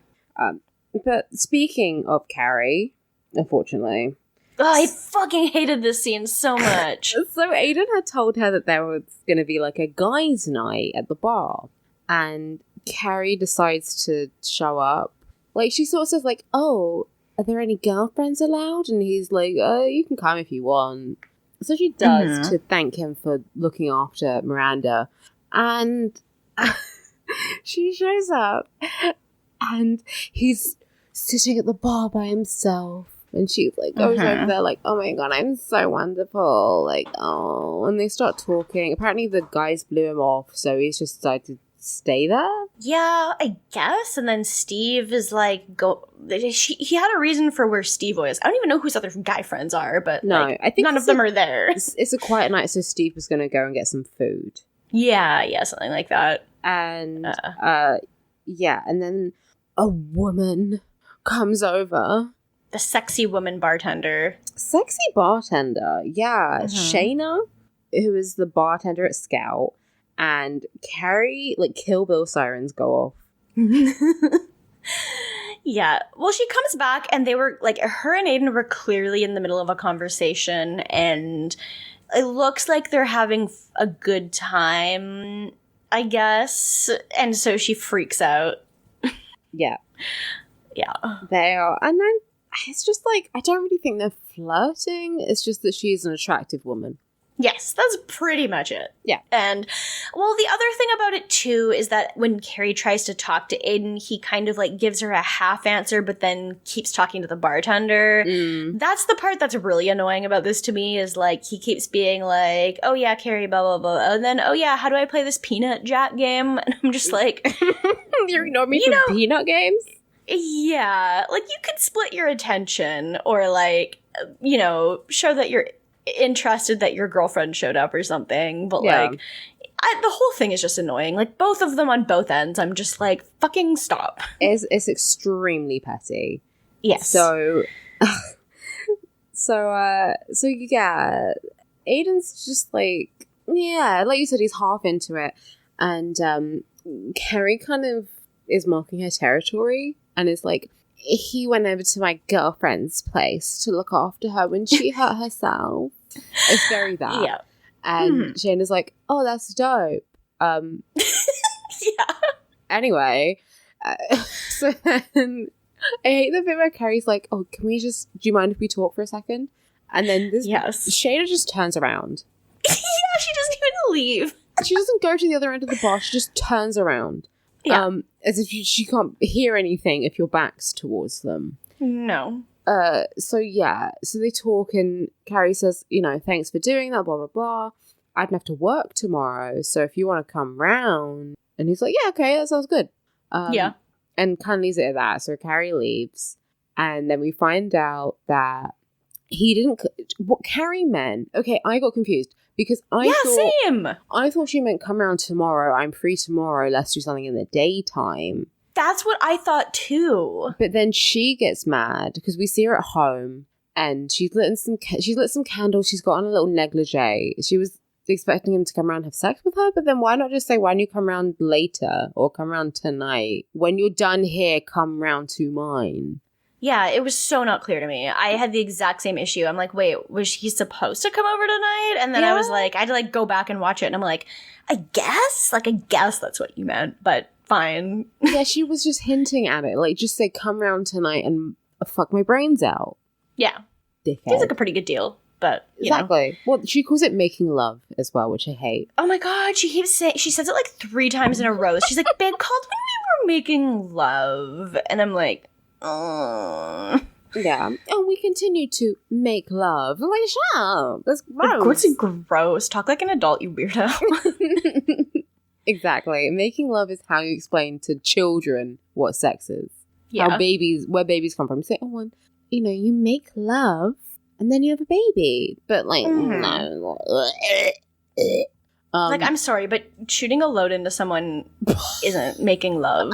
But speaking of Carrie, unfortunately. Oh, I fucking hated this scene so much. So Aidan had told her that there was going to be like a guys' night at the bar, and Carrie decides to show up. Like, she sort of says, like, oh, are there any girlfriends allowed? And he's like, oh, you can come if you want. So she does to thank him for looking after Miranda. And she shows up, and he's sitting at the bar by himself. And she, like, goes over there, like, oh my god, I'm so wonderful. Like, oh. And they start talking. Apparently the guys blew him off, so he's just decided to stay there. Yeah, I guess. And then Steve is like, he had a reason for where Steve was. I don't even know who his other guy friends are, but no, like, I think none of them are there. It's a quiet night, so Steve was going to go and get some food. Yeah, something like that. And, yeah, and then a woman comes over. The sexy woman bartender. Sexy bartender, yeah. Shayna, who is the bartender at Scout, and Carrie, like, Kill Bill sirens go off. Yeah. Well, she comes back, and they were, like, her and Aidan were clearly in the middle of a conversation, and it looks like they're having a good time, I guess. And so she freaks out. Yeah. Yeah. They are. And then it's just like, I don't really think they're flirting. It's just that she's an attractive woman. Yes, that's pretty much it. Yeah. And, well, the other thing about it, too, is that when Carrie tries to talk to Aidan, he kind of, like, gives her a half answer, but then keeps talking to the bartender. That's the part that's really annoying about this to me, is, like, he keeps being like, oh, yeah, Carrie, blah, blah, blah. And then, oh, yeah, how do I play this peanut jack game? And I'm just like... You ignore me from peanut games? Yeah. Like, you could split your attention, or, like, show that you're interested that your girlfriend showed up or something, but like the whole thing is just annoying. Like, both of them on both ends, I'm just like, fucking stop. It's extremely petty. Yes. So yeah, Aidan's just like, yeah, like you said, he's half into it, and Carrie kind of is marking her territory and is like, he went over to my girlfriend's place to look after her when she hurt herself. It's very that. Yeah. And Shayna's like, oh, that's dope. Yeah. Anyway, so then I hate the bit where Carrie's like, oh, do you mind if we talk for a second? And then Shayna just turns around. Yeah, she doesn't even leave. She doesn't go to the other end of the bar. She just turns around. Yeah. As if she can't hear anything if your back's towards them. No. So they talk, and Carrie says, thanks for doing that, blah, blah, blah. I don't have to work tomorrow, so if you want to come round. And he's like, yeah, okay, that sounds good. Yeah. And kind of leaves it at that. So Carrie leaves, and then we find out that he didn't... What Carrie meant... Okay, I got confused. Because same. I thought she meant come round tomorrow. I'm free tomorrow. Let's do something in the daytime. That's what I thought too. But then she gets mad because we see her at home, and she's lit some candles. She's got on a little negligee. She was expecting him to come around and have sex with her, but then why not just say, why don't you come round later or come round tonight? When you're done here, come round to mine. Yeah, it was so not clear to me. I had the exact same issue. I'm like, wait, was he supposed to come over tonight? And then I was like, I had to like go back and watch it. And I'm like, I guess that's what you meant, but fine. Yeah, she was just hinting at it. Like, just say, come round tonight and fuck my brains out. Yeah. Dickhead. Seems like a pretty good deal, but you exactly. know. Well, she calls it making love as well, which I hate. Oh my God, she keeps saying, she says it like 3 times in a row. She's like, babe, called when we were making love. And I'm like, yeah, and we continue to make love. I'm like, shut up. That's gross. What's gross? Talk like an adult, you weirdo. Exactly. Making love is how you explain to children what sex is. Yeah. Where babies come from. You say, oh, you know, you make love and then you have a baby. But like, no. Like, I'm sorry, but shooting a load into someone isn't making love.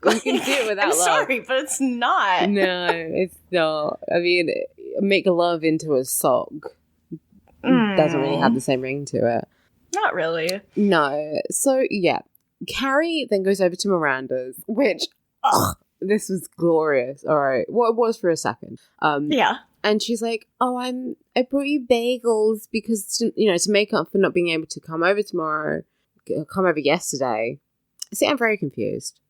You can do it without I'm love. sorry, but it's not. No, it's not. I mean, make love into a sock doesn't really have the same ring to it. Not really. No. So, yeah. Carrie then goes over to Miranda's, which, this was glorious. All right. Well, it was for a second. Yeah. And she's like, oh, I brought you bagels because, to make up for not being able to come over tomorrow, come over yesterday. See, I'm very confused.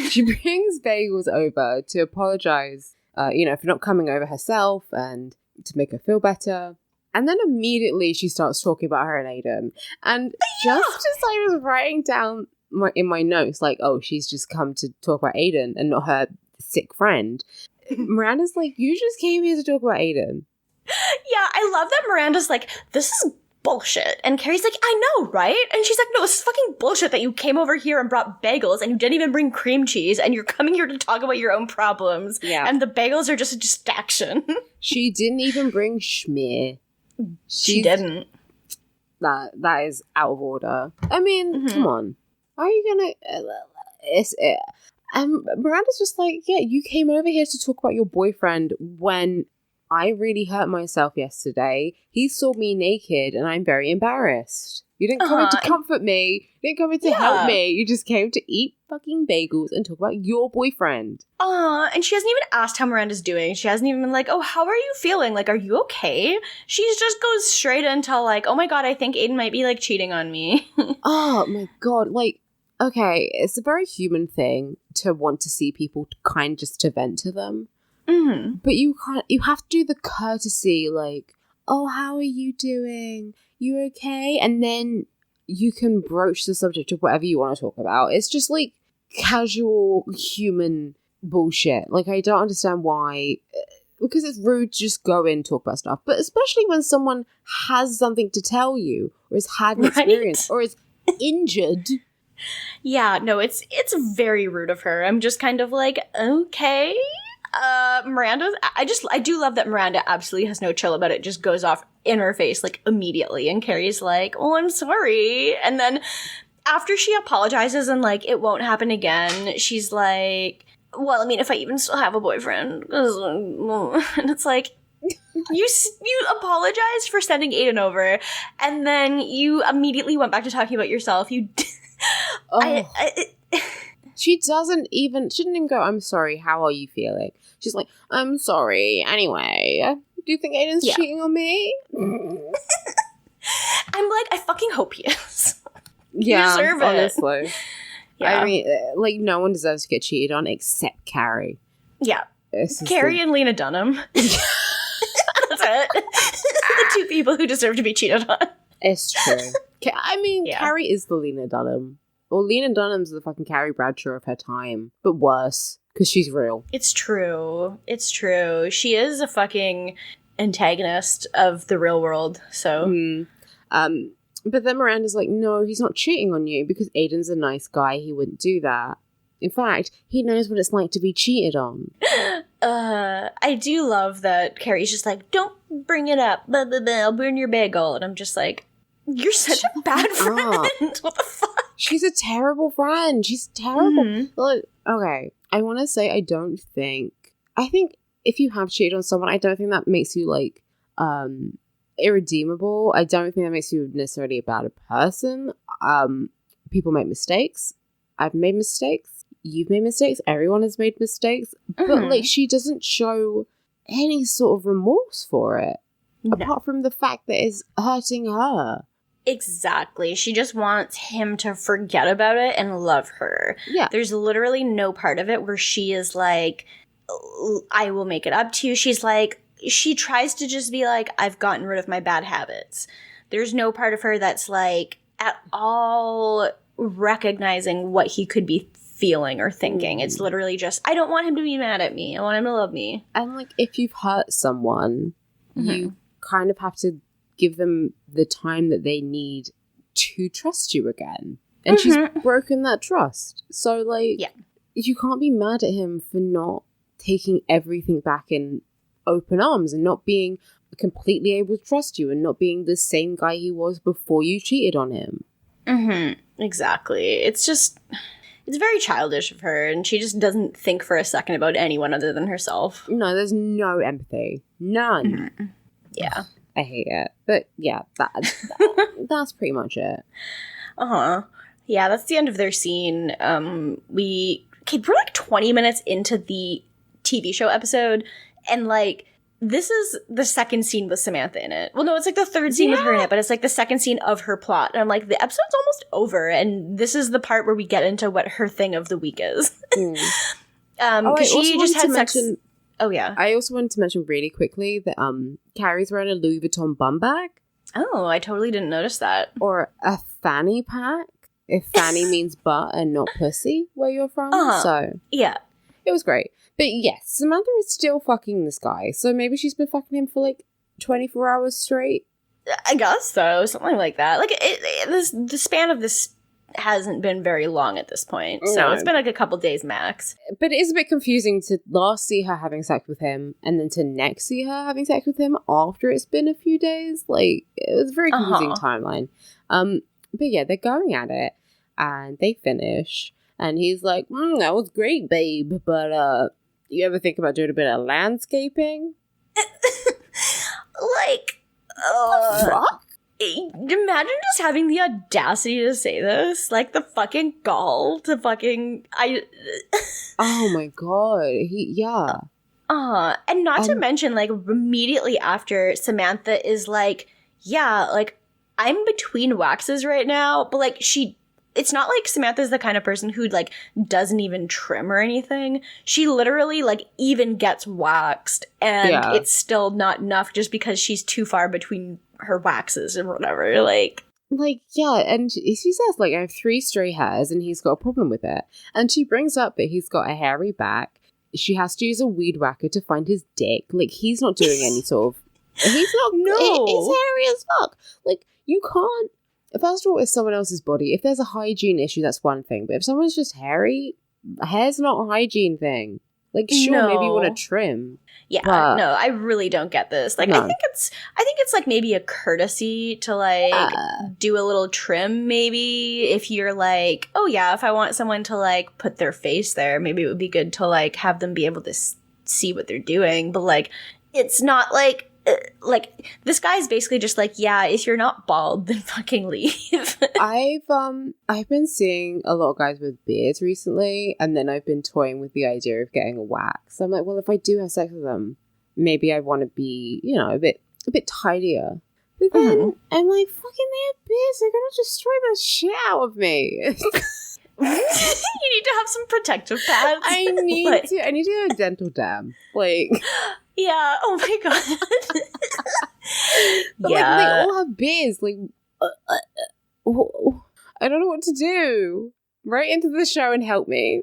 She brings bagels over to apologize, for not coming over herself and to make her feel better. And then immediately she starts talking about her and Aidan. And just as I was writing down in my notes, like, oh, she's just come to talk about Aidan and not her sick friend, Miranda's like, you just came here to talk about Aidan. Yeah, I love that Miranda's like, this is bullshit. And Carrie's like, I know, right? And she's like, no, this is fucking bullshit that you came over here and brought bagels and you didn't even bring cream cheese and you're coming here to talk about your own problems. Yeah. And the bagels are just a distraction. She didn't even bring schmear. She didn't. That is out of order. I mean, come on. Are you gonna... Miranda's just like, yeah, you came over here to talk about your boyfriend when I really hurt myself yesterday. He saw me naked and I'm very embarrassed. You didn't come in to comfort me. You didn't come in to help me. You just came to eat fucking bagels and talk about your boyfriend. And she hasn't even asked how Miranda's doing. She hasn't even been like, oh, how are you feeling? Like, are you okay? She just goes straight into like, oh my God, I think Aidan might be like cheating on me. Oh my God. Like, okay, it's a very human thing to want to see people kind of just to vent to them. Mm-hmm. But you have to do the courtesy, like, oh, how are you doing? You okay? And then you can broach the subject of whatever you want to talk about. It's just like casual human bullshit. Like, I don't understand why, because it's rude to just go in and talk about stuff. But especially when someone has something to tell you, or has had an experience, or is injured. Yeah, no, it's very rude of her. I'm just kind of like, okay. Miranda's, I do love that Miranda absolutely has no chill about it, just goes off in her face, like, immediately, and Carrie's like, oh, I'm sorry, and then after she apologizes and, like, it won't happen again, she's like, well, I mean, if I even still have a boyfriend, and it's like, you apologized for sending Aidan over, and then you immediately went back to talking about yourself, She didn't even go, I'm sorry, how are you feeling? She's like, I'm sorry, anyway. Do you think Aidan's cheating on me? I'm like, I fucking hope he is. Yeah, you deserve it. honestly. Yeah. I mean, like, no one deserves to get cheated on except Carrie. Yeah. Carrie and Lena Dunham. That's it. The two people who deserve to be cheated on. It's true. I mean, Carrie is the Lena Dunham. Well, Lena Dunham's the fucking Carrie Bradshaw of her time, but worse, because she's real. It's true. It's true. She is a fucking antagonist of the real world, so. But then Miranda's like, no, he's not cheating on you, because Aidan's a nice guy, he wouldn't do that. In fact, he knows what it's like to be cheated on. I do love that Carrie's just like, don't bring it up, blah, blah, blah, I'll burn your bagel, and I'm just like, you're such a bad friend. What the fuck? She's a terrible friend. She's terrible. Like, okay, I want to say I think if you have cheated on someone, I don't think that makes you like irredeemable. I don't think that makes you necessarily a bad person. People make mistakes. I've made mistakes. you've made mistakes, everyone has made mistakes, but like she doesn't show any sort of remorse for it, apart from the fact that it's hurting her. Exactly. She just wants him to forget about it and love her. Yeah. There's literally no part of it where she is like, I will make it up to you. She's like, she tries to just be like, I've gotten rid of my bad habits. There's no part of her that's like at all recognizing what he could be feeling or thinking. It's literally just, I don't want him to be mad at me. I want him to love me. And like, if you've hurt someone, you kind of have to give them the time that they need to trust you again. And she's broken that trust. So like, you can't be mad at him for not taking everything back in open arms and not being completely able to trust you and not being the same guy he was before you cheated on him. Exactly. It's just, it's very childish of her, and she just doesn't think for a second about anyone other than herself. No, there's no empathy. None. Yeah. I hate it. But yeah, that's pretty much it. Yeah, that's the end of their scene. We're like 20 minutes into the TV show episode, and like, this is the second scene with Samantha in it. Well, no, it's like the third scene with her in it, but it's like the second scene of her plot. And I'm like, the episode's almost over, and this is the part where we get into what her thing of the week is. Because she just had sex. Oh, yeah. I also wanted to mention really quickly that Carrie's wearing a Louis Vuitton bum bag. Oh, I totally didn't notice that. Or a fanny pack, if fanny means butt and not pussy where you're from. So, yeah. It was great. But yes, Samantha is still fucking this guy. So maybe she's been fucking him for like 24 hours straight. I guess so. Something like that. Like, the span of this hasn't been very long at this point. So it's been like a couple days max. But it is a bit confusing to last see her having sex with him and then to next see her having sex with him after it's been a few days. Like, it was a very confusing timeline. But yeah, they're going at it and they finish. And he's like, that was great, babe. But you ever think about doing a bit of landscaping? Like, fuck? Imagine just having the audacity to say this. Like, the fucking gall to fucking... Oh my god. And not to mention, like, immediately after, Samantha is like, yeah, like, I'm between waxes right now, but, like, it's not like Samantha's the kind of person who, like, doesn't even trim or anything. She literally, like, even gets waxed, and it's still not enough just because she's too far between her waxes or whatever. Like, yeah, and she says, like, I have 3 stray hairs, and he's got a problem with it. And she brings up that he's got a hairy back. She has to use a weed whacker to find his dick. Like, he's not doing any sort of... He's not... No! It's hairy as fuck. Like, you can't... First of all, it's someone else's body. If there's a hygiene issue, that's one thing. But if someone's just hairy, hair's not a hygiene thing. Like, sure, maybe you want to trim. Yeah, no, I really don't get this. Like, I think it's like maybe a courtesy to like do a little trim. Maybe if you're like, oh yeah, if I want someone to like put their face there, maybe it would be good to like have them be able to see what they're doing. But like, it's not like. Like, this guy's basically just like, yeah, if you're not bald, then fucking leave. I've been seeing a lot of guys with beards recently, and then I've been toying with the idea of getting a wax. I'm like, well, if I do have sex with them, maybe I want to be, you know, a bit tidier. But then I'm like, fucking, they have beards, they're gonna destroy the shit out of me. You need to have some protective pads. I need to do a dental dam. Like, yeah. Oh my god. But like, they all have beards. Like, I don't know what to do. Write into the show and help me.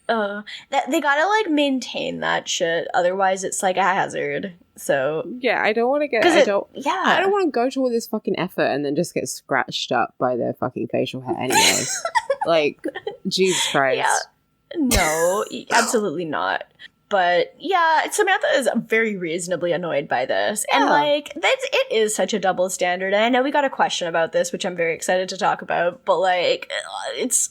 They gotta like maintain that shit. Otherwise, it's like a hazard. So yeah, I don't want to get. I don't want to go to all this fucking effort and then just get scratched up by their fucking facial hair anyway. Like, Jesus Christ. Yeah. No, absolutely not. But yeah, Samantha is very reasonably annoyed by this. Yeah. And like, it is such a double standard. And I know we got a question about this, which I'm very excited to talk about. But like, it's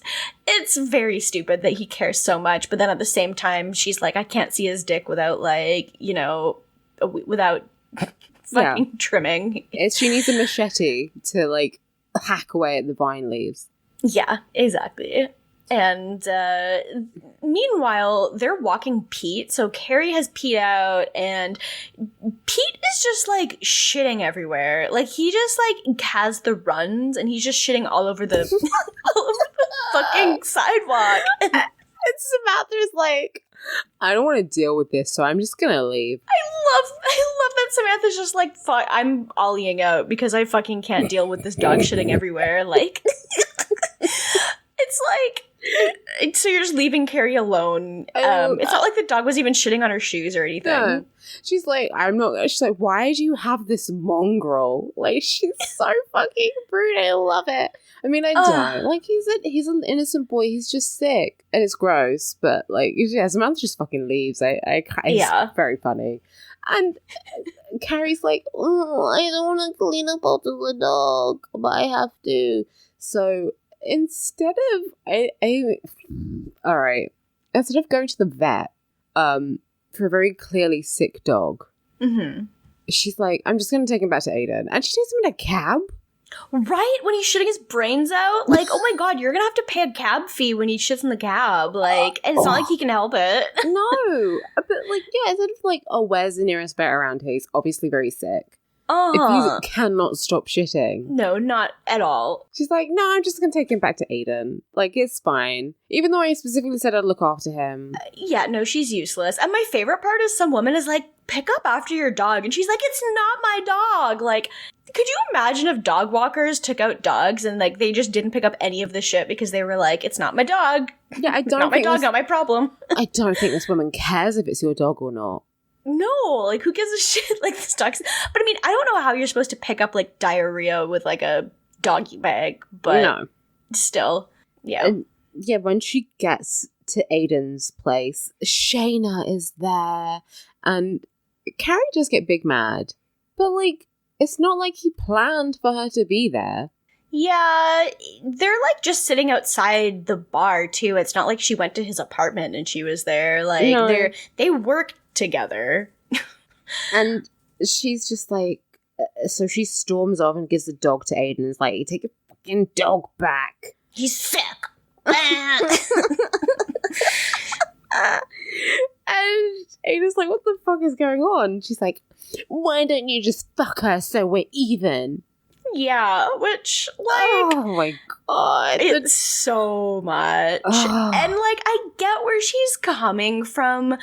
very stupid that he cares so much. But then at the same time, she's like, I can't see his dick without like, you know, without fucking trimming. She needs a machete to like hack away at the vine leaves. Yeah, exactly. And meanwhile, they're walking Pete. So Carrie has Pete out, and Pete is just like shitting everywhere. Like he just like has the runs, and he's just shitting all over the all over the fucking sidewalk. And Samantha's like, I don't want to deal with this, so I'm just gonna leave. I love that Samantha's just like, fuck, I'm ollieing out because I fucking can't deal with this dog shitting everywhere. Like, it's like, so you're just leaving Carrie alone. It's not like the dog was even shitting on her shoes or anything. Yeah. She's like, she's like, why do you have this mongrel? Like, she's so fucking rude. I love it. I mean, I don't. Like, he's an innocent boy. He's just sick. And it's gross. But, like, yeah, Samantha just fucking leaves. It's very funny. And Carrie's like, oh, I don't want to clean up after the dog, but I have to. So instead of instead of going to the vet for a very clearly sick dog, she's like, I'm just going to take him back to Aidan. And she takes him in a cab. Right? When he's shitting his brains out? Like, oh my god, you're gonna have to pay a cab fee when he shits in the cab. Like, and it's not like he can help it. No. But, like, yeah, instead of like, oh, where's the nearest vet around here? He's obviously very sick. If you cannot stop shitting. No, not at all. She's like, no, I'm just going to take him back to Aidan. Like, it's fine. Even though I specifically said I'd look after him. Yeah, no, she's useless. And my favorite part is some woman is like, pick up after your dog. And she's like, it's not my dog. Like, could you imagine if dog walkers took out dogs and, like, they just didn't pick up any of the shit because they were like, it's not my dog. Yeah, I don't not my dog, not my problem. I don't think this woman cares if it's your dog or not. No, like, who gives a shit? Like, this dog's... But, I mean, I don't know how you're supposed to pick up, like, diarrhea with, like, a doggy bag, but no. Still, yeah. And, yeah, when she gets to Aidan's place, Shayna is there, and Carrie does get big mad, but, like, it's not like he planned for her to be there. Yeah, they're, like, just sitting outside the bar, too. It's not like she went to his apartment and she was there. Like, no. They work together. And she's just like, so she storms off and gives the dog to Aidan and is like, take your fucking dog back. He's sick. And Aidan's like, what the fuck is going on? She's like, why don't you just fuck her so we're even? Yeah, which, like... Oh my god. It's so much. And, like, I get where she's coming from,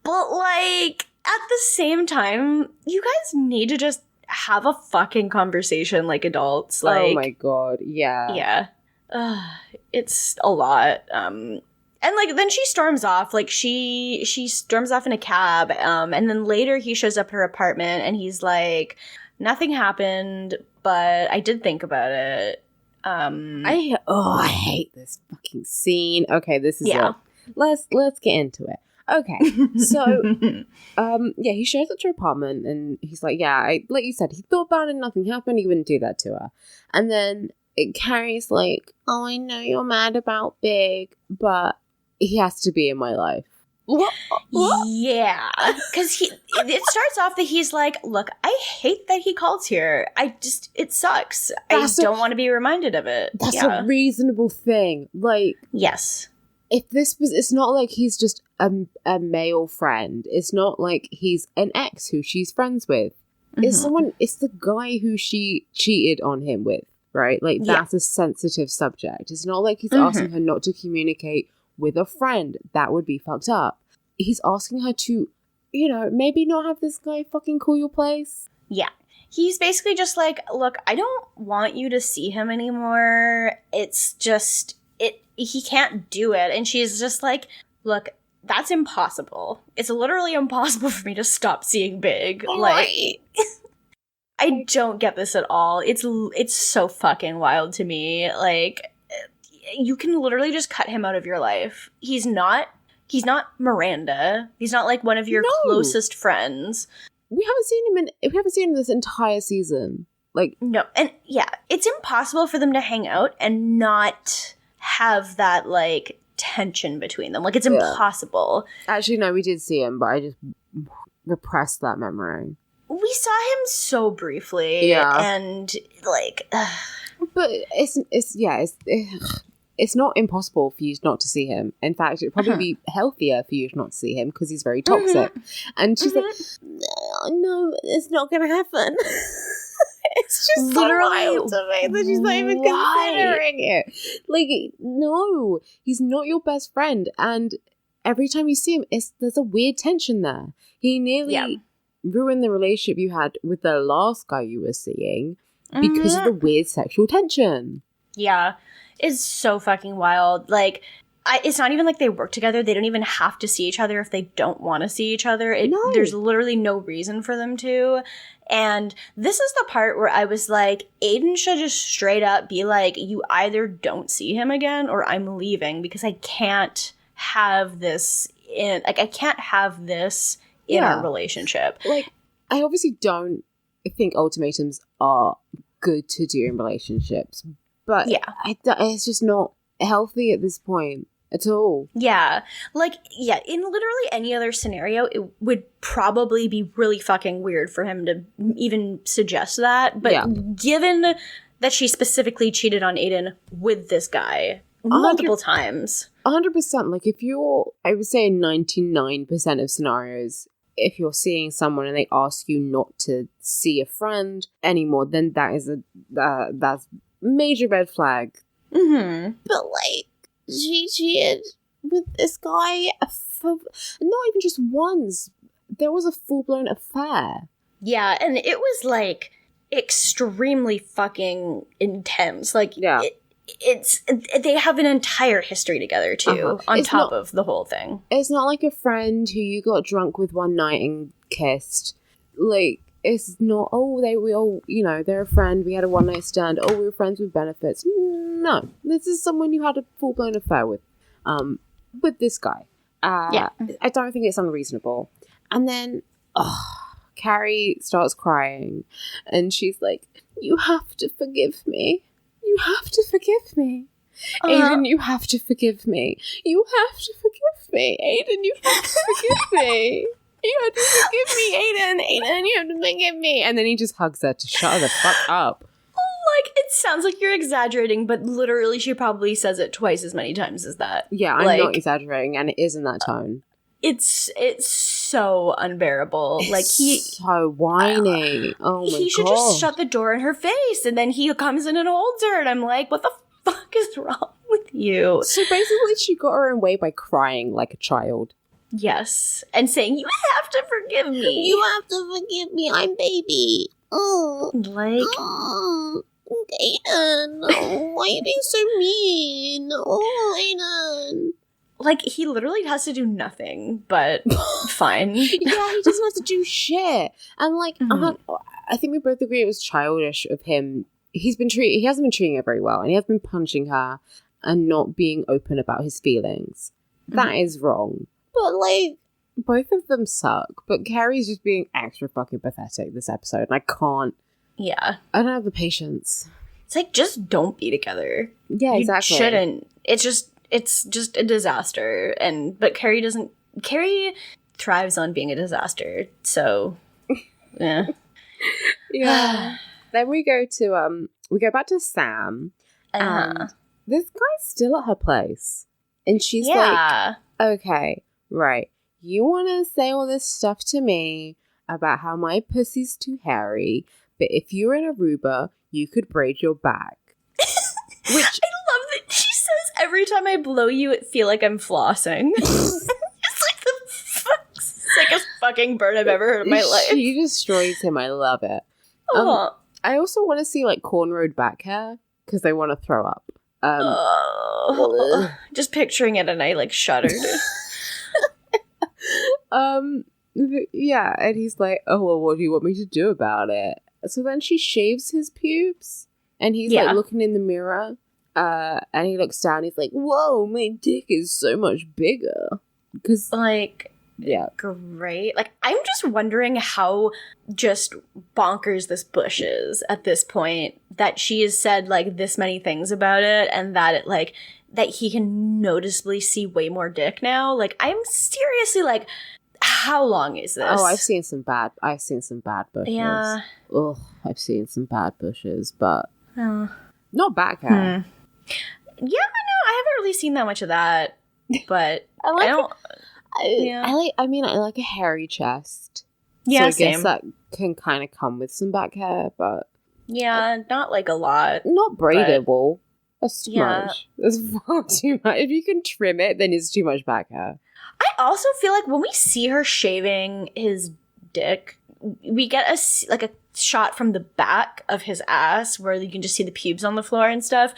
but, like, at the same time, you guys need to just have a fucking conversation like adults. Like, oh my god, yeah. Yeah. It's a lot. And, like, then she storms off. Like, she storms off in a cab, and then later he shows up at her apartment, and he's like, nothing happened, but I did think about it. I hate this fucking scene. Okay, this is it. Let's get into it. Okay, so he shows up to her apartment and he's like, like you said, he thought about it, nothing happened, he wouldn't do that to her. And then Carrie's like, oh, I know you're mad about Big, but he has to be in my life. What? Yeah, because it starts off that he's like, look, I hate that he calls here. It sucks. I don't want to be reminded of it. That's a reasonable thing. Like, yes. If it's not like he's just a male friend. It's not like he's an ex who she's friends with. Mm-hmm. It's the guy who she cheated on him with, right? Like, that's a sensitive subject. It's not like he's asking her not to communicate with a friend. That would be fucked up. He's asking her to, maybe not have this guy fucking call your place. Yeah. He's basically just like, look, I don't want you to see him anymore. It's just, he can't do it. And she's just like, look, that's impossible. It's literally impossible for me to stop seeing Big. Like, I don't get this at all. It's so fucking wild to me. Like, you can literally just cut him out of your life. He's not Miranda. He's not like one of your closest friends. We haven't seen him this entire season. Like, no. And yeah, it's impossible for them to hang out and not have that, like, tension between them. Like, it's impossible. Actually, no, we did see him, but I just repressed that memory. We saw him so briefly. Yeah. And, like... But it's it's not impossible for you not to see him. In fact, it'd probably be healthier for you not to see him because he's very toxic. And she's like, no, it's not going to happen. It's just literally so wild to me that she's not even considering it. Like, no, he's not your best friend. And every time you see him, there's a weird tension there. He nearly ruined the relationship you had with the last guy you were seeing because of the weird sexual tension. Yeah. It's so fucking wild. Like, it's not even like they work together. They don't even have to see each other if they don't want to see each other. There's literally no reason for them to. And this is the part where I was like, Aidan should just straight up be like, you either don't see him again or I'm leaving because I can't have this in our relationship. Like, I obviously don't think ultimatums are good to do in relationships, but it's just not healthy at this point at all. Yeah. Like, yeah, in literally any other scenario, it would probably be really fucking weird for him to even suggest that. But given that she specifically cheated on Aidan with this guy multiple times. 100%. Like, if you're, I would say in 99% of scenarios, if you're seeing someone and they ask you not to see a friend anymore, then that's major red flag. Mm-hmm. But, like, she cheated with this guy for not even just once. There was a full-blown affair. Yeah, and it was, like, extremely fucking intense. Like, they have an entire history together, too, on top of the whole thing. It's not like a friend who you got drunk with one night and kissed. Like, it's not, they're a friend, we had a one-night stand, we were friends with benefits. No, this is someone you had a full-blown affair with this guy. I don't think it's unreasonable. And then, Carrie starts crying, and she's like, you have to forgive me. You have to forgive me. Aidan, you have to forgive me. You have to forgive me. Aidan, you have to forgive me. You have to forgive me, Aidan. Aidan, you have to forgive me. And then he just hugs her to shut her the fuck up. Like, it sounds like you're exaggerating, but literally she probably says it twice as many times as that. Yeah, I'm not exaggerating, and it is in that tone. It's so unbearable. Like, he's so whiny. Oh my god. He should just shut the door in her face, and then he comes in and holds her, and I'm like, what the fuck is wrong with you? So basically, she got her own way by crying like a child. Yes, and saying, you have to forgive me. You have to forgive me. I'm baby. Like, Aidan, why are you being so mean? Aidan. Like, he literally has to do nothing, but fine. Yeah, he doesn't have to do shit. And, like, I think we both agree it was childish of him. He hasn't been treating her very well, and he has been punching her and not being open about his feelings. That is wrong. But, like, both of them suck. But Carrie's just being extra fucking pathetic this episode, and I can't. Yeah. I don't have the patience. It's like, just don't be together. Yeah, exactly. You shouldn't. It's just a disaster. But Carrie thrives on being a disaster. So, yeah. Yeah. Then we go back to Sam, and this guy's still at her place. And she's like, okay, right. You want to say all this stuff to me about how my pussy's too hairy, but if you were in Aruba, you could braid your back. Which I love that she says, every time I blow you, it feel like I'm flossing. It's like the sickest fucking bird I've ever heard in my life. She destroys him. I love it. I also want to see, like, cornrowed back hair, because I want to throw up. Just picturing it, and I, like, shuddered. Yeah, and he's like, oh, well, what do you want me to do about it? So then she shaves his pubes, and he's, like, looking in the mirror, and he looks down, he's like, whoa, my dick is so much bigger. Because, like, great. Like, I'm just wondering how just bonkers this bush is at this point, that she has said, like, this many things about it, and that it, like, that he can noticeably see way more dick now. Like, I'm seriously like, how long is this? Oh, I've seen some bad bushes. Yeah. Ugh, I've seen some bad bushes, but not back hair. Yeah, I haven't really seen that much of that, but I like a hairy chest. Yeah, so I same. guess that can kind of come with some back hair, but yeah, not like a lot. not braidable. That's too Yeah. much. That's far too much. If you can trim it, then it's too much back hair. I also feel like when we see her shaving his dick, we get a shot from the back of his ass where you can just see the pubes on the floor and stuff.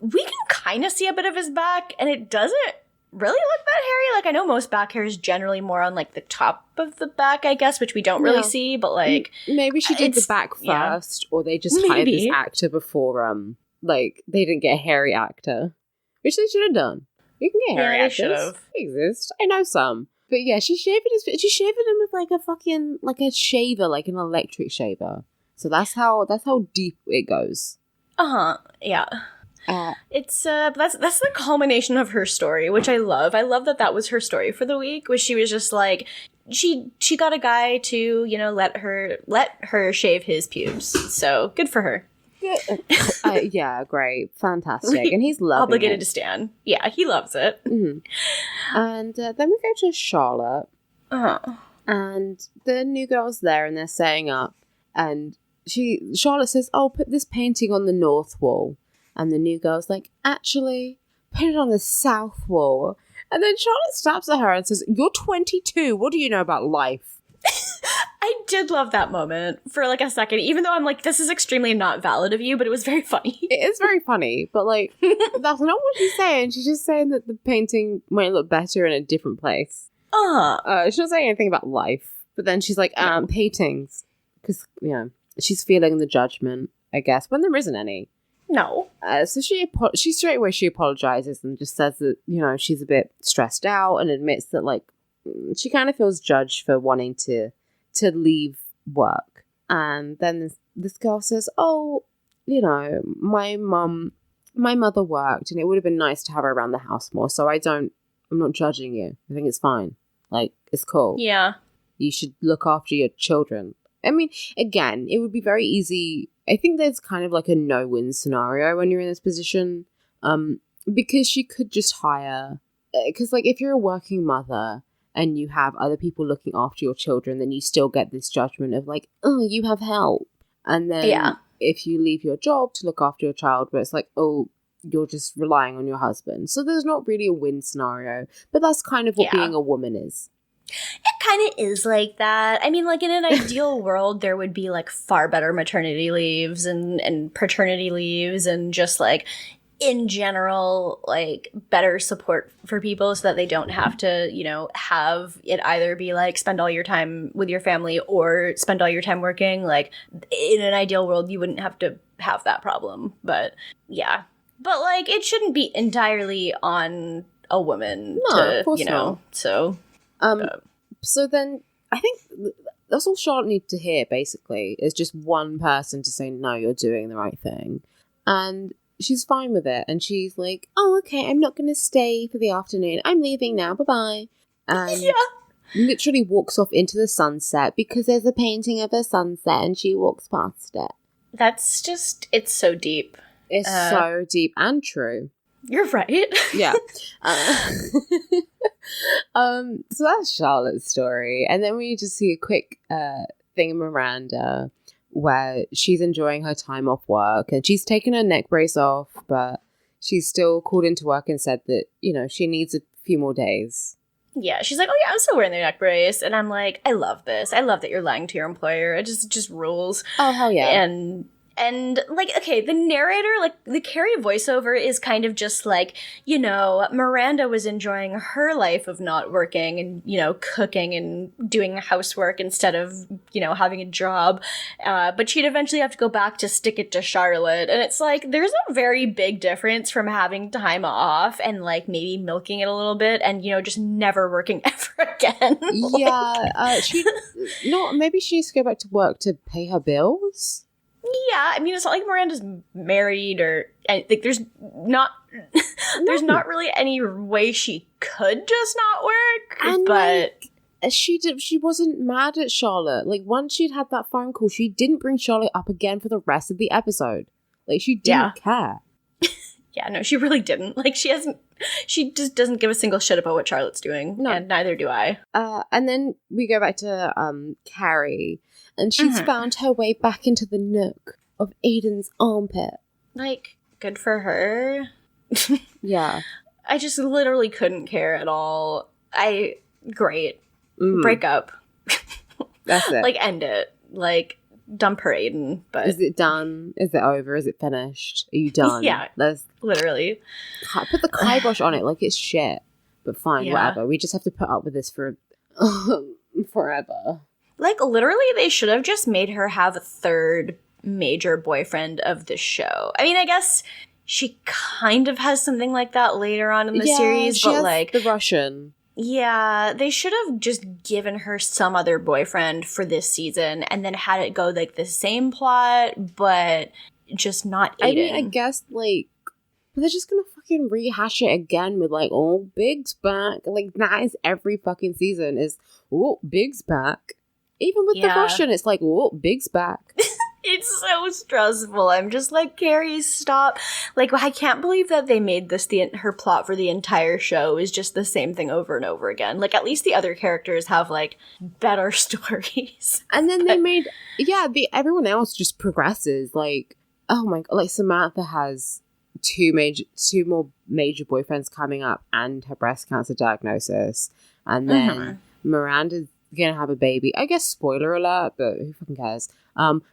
We can kind of see a bit of his back, and it doesn't really look that hairy. Like, I know most back hair is generally more on, like, the top of the back, I guess, which we don't really see, but, like... Maybe she did the back first, or they just hired this actor before, like, they didn't get a hairy actor. Which they should have done. You can get hairy actors. They should have. They exist. I know some. But yeah, she shaved him with, like, a fucking, like, a shaver, like an electric shaver. So that's how deep it goes. Yeah. It's that's the culmination of her story, which I love. I love that was her story for the week, where she was just like, she got a guy to, you know, let her shave his pubes. So good for her. Yeah, great, fantastic, and he's loving obligated it. To stand. Yeah, he loves it. Mm-hmm. And then we go to Charlotte, and the new girl's there, and they're setting up, and Charlotte says, "Oh, put this painting on the north wall." And the new girl's like, actually, put it on the south wall. And then Charlotte snaps at her and says, "You're 22. What do you know about life?" I did love that moment for like a second, even though I'm like, this is extremely not valid of you, but it was very funny. It is very funny, but like, that's not what she's saying. She's just saying that the painting might look better in a different place. She's not saying anything about life. But then she's like, paintings. Because, you know, she's feeling the judgment, I guess, when there isn't any. No. So she straight away she apologizes and just says that, you know, she's a bit stressed out and admits that, like, she kind of feels judged for wanting to leave work. And then this girl says, "Oh, you know, my mother worked and it would have been nice to have her around the house more, so I'm not judging you. I think it's fine. Like, it's cool. Yeah. You should look after your children." I mean, again, it would be very easy. I think there's kind of like a no-win scenario when you're in this position, because she could just hire, because like if you're a working mother and you have other people looking after your children, then you still get this judgment of like, oh, you have help. And then if you leave your job to look after your child, where it's like, oh, you're just relying on your husband. So there's not really a win scenario, but that's kind of what being a woman is. It kind of is like that. I mean, like, in an ideal world, there would be, like, far better maternity leaves and paternity leaves and just, like, in general, like, better support for people so that they don't have to, you know, have it either be, like, spend all your time with your family or spend all your time working. Like, in an ideal world, you wouldn't have to have that problem. But, yeah. But, like, it shouldn't be entirely on a woman of course you know, not. so... So then I think that's all Charlotte needs to hear, basically, is just one person to say, no, you're doing the right thing. And she's fine with it. And she's like, oh, okay, I'm not going to stay for the afternoon. I'm leaving now. Bye-bye. And literally walks off into the sunset because there's a painting of a sunset and she walks past it. That's just, it's so deep. It's so deep and true. You're right. Yeah. So that's Charlotte's story. And then we just see a quick thing of Miranda where she's enjoying her time off work and she's taken her neck brace off, but she's still called into work and said that, you know, she needs a few more days. Yeah, she's like, oh yeah, I'm still wearing the neck brace. And I'm like, I love this. I love that you're lying to your employer. It just rules. Oh, hell yeah. And, like, okay, the narrator, like, the Carrie voiceover is kind of just like, you know, Miranda was enjoying her life of not working and, you know, cooking and doing housework instead of, you know, having a job. But she'd eventually have to go back to stick it to Charlotte. And it's like, there's a very big difference from having time off and, like, maybe milking it a little bit and, you know, just never working ever again. Yeah. Maybe she needs to go back to work to pay her bills? Yeah, I mean, it's not like Miranda's married or like there's not really any way she could just not work. And but like, she wasn't mad at Charlotte. Like, once she'd had that phone call, she didn't bring Charlotte up again for the rest of the episode. Like, she didn't care. Yeah, no, she really didn't. Like, she just doesn't give a single shit about what Charlotte's doing. No. And neither do I. And then we go back to Carrie, and she's found her way back into the nook of Aidan's armpit. Like, good for her. Yeah. I just literally couldn't care at all. Great. Break up. That's it. Like, end it. Like, dump her, Aidan. But is it done? Is it over? Is it finished? Are you done? Yeah. Literally. Put the kibosh on it like it's shit. But fine, whatever. We just have to put up with this for forever. Like, literally, they should have just made her have a third major boyfriend of the show. I mean, I guess she kind of has something like that later on in the series, she but has like the Russian. Yeah, they should have just given her some other boyfriend for this season and then had it go like the same plot, but just not Aidan. I mean, I guess like they're just gonna fucking rehash it again with like, oh, Big's back. Like that is every fucking season is, oh, Big's back. Even with the Russian, it's like, oh, Big's back. It's so stressful. I'm just like, Carrie, stop. Like, I can't believe that they made this her plot for the entire show is just the same thing over and over again. Like, at least the other characters have, like, better stories. And then they made, everyone else just progresses. Like, oh my God, like Samantha has two more major boyfriends coming up and her breast cancer diagnosis. And then Miranda's gonna have a baby. I guess spoiler alert, but who fucking cares?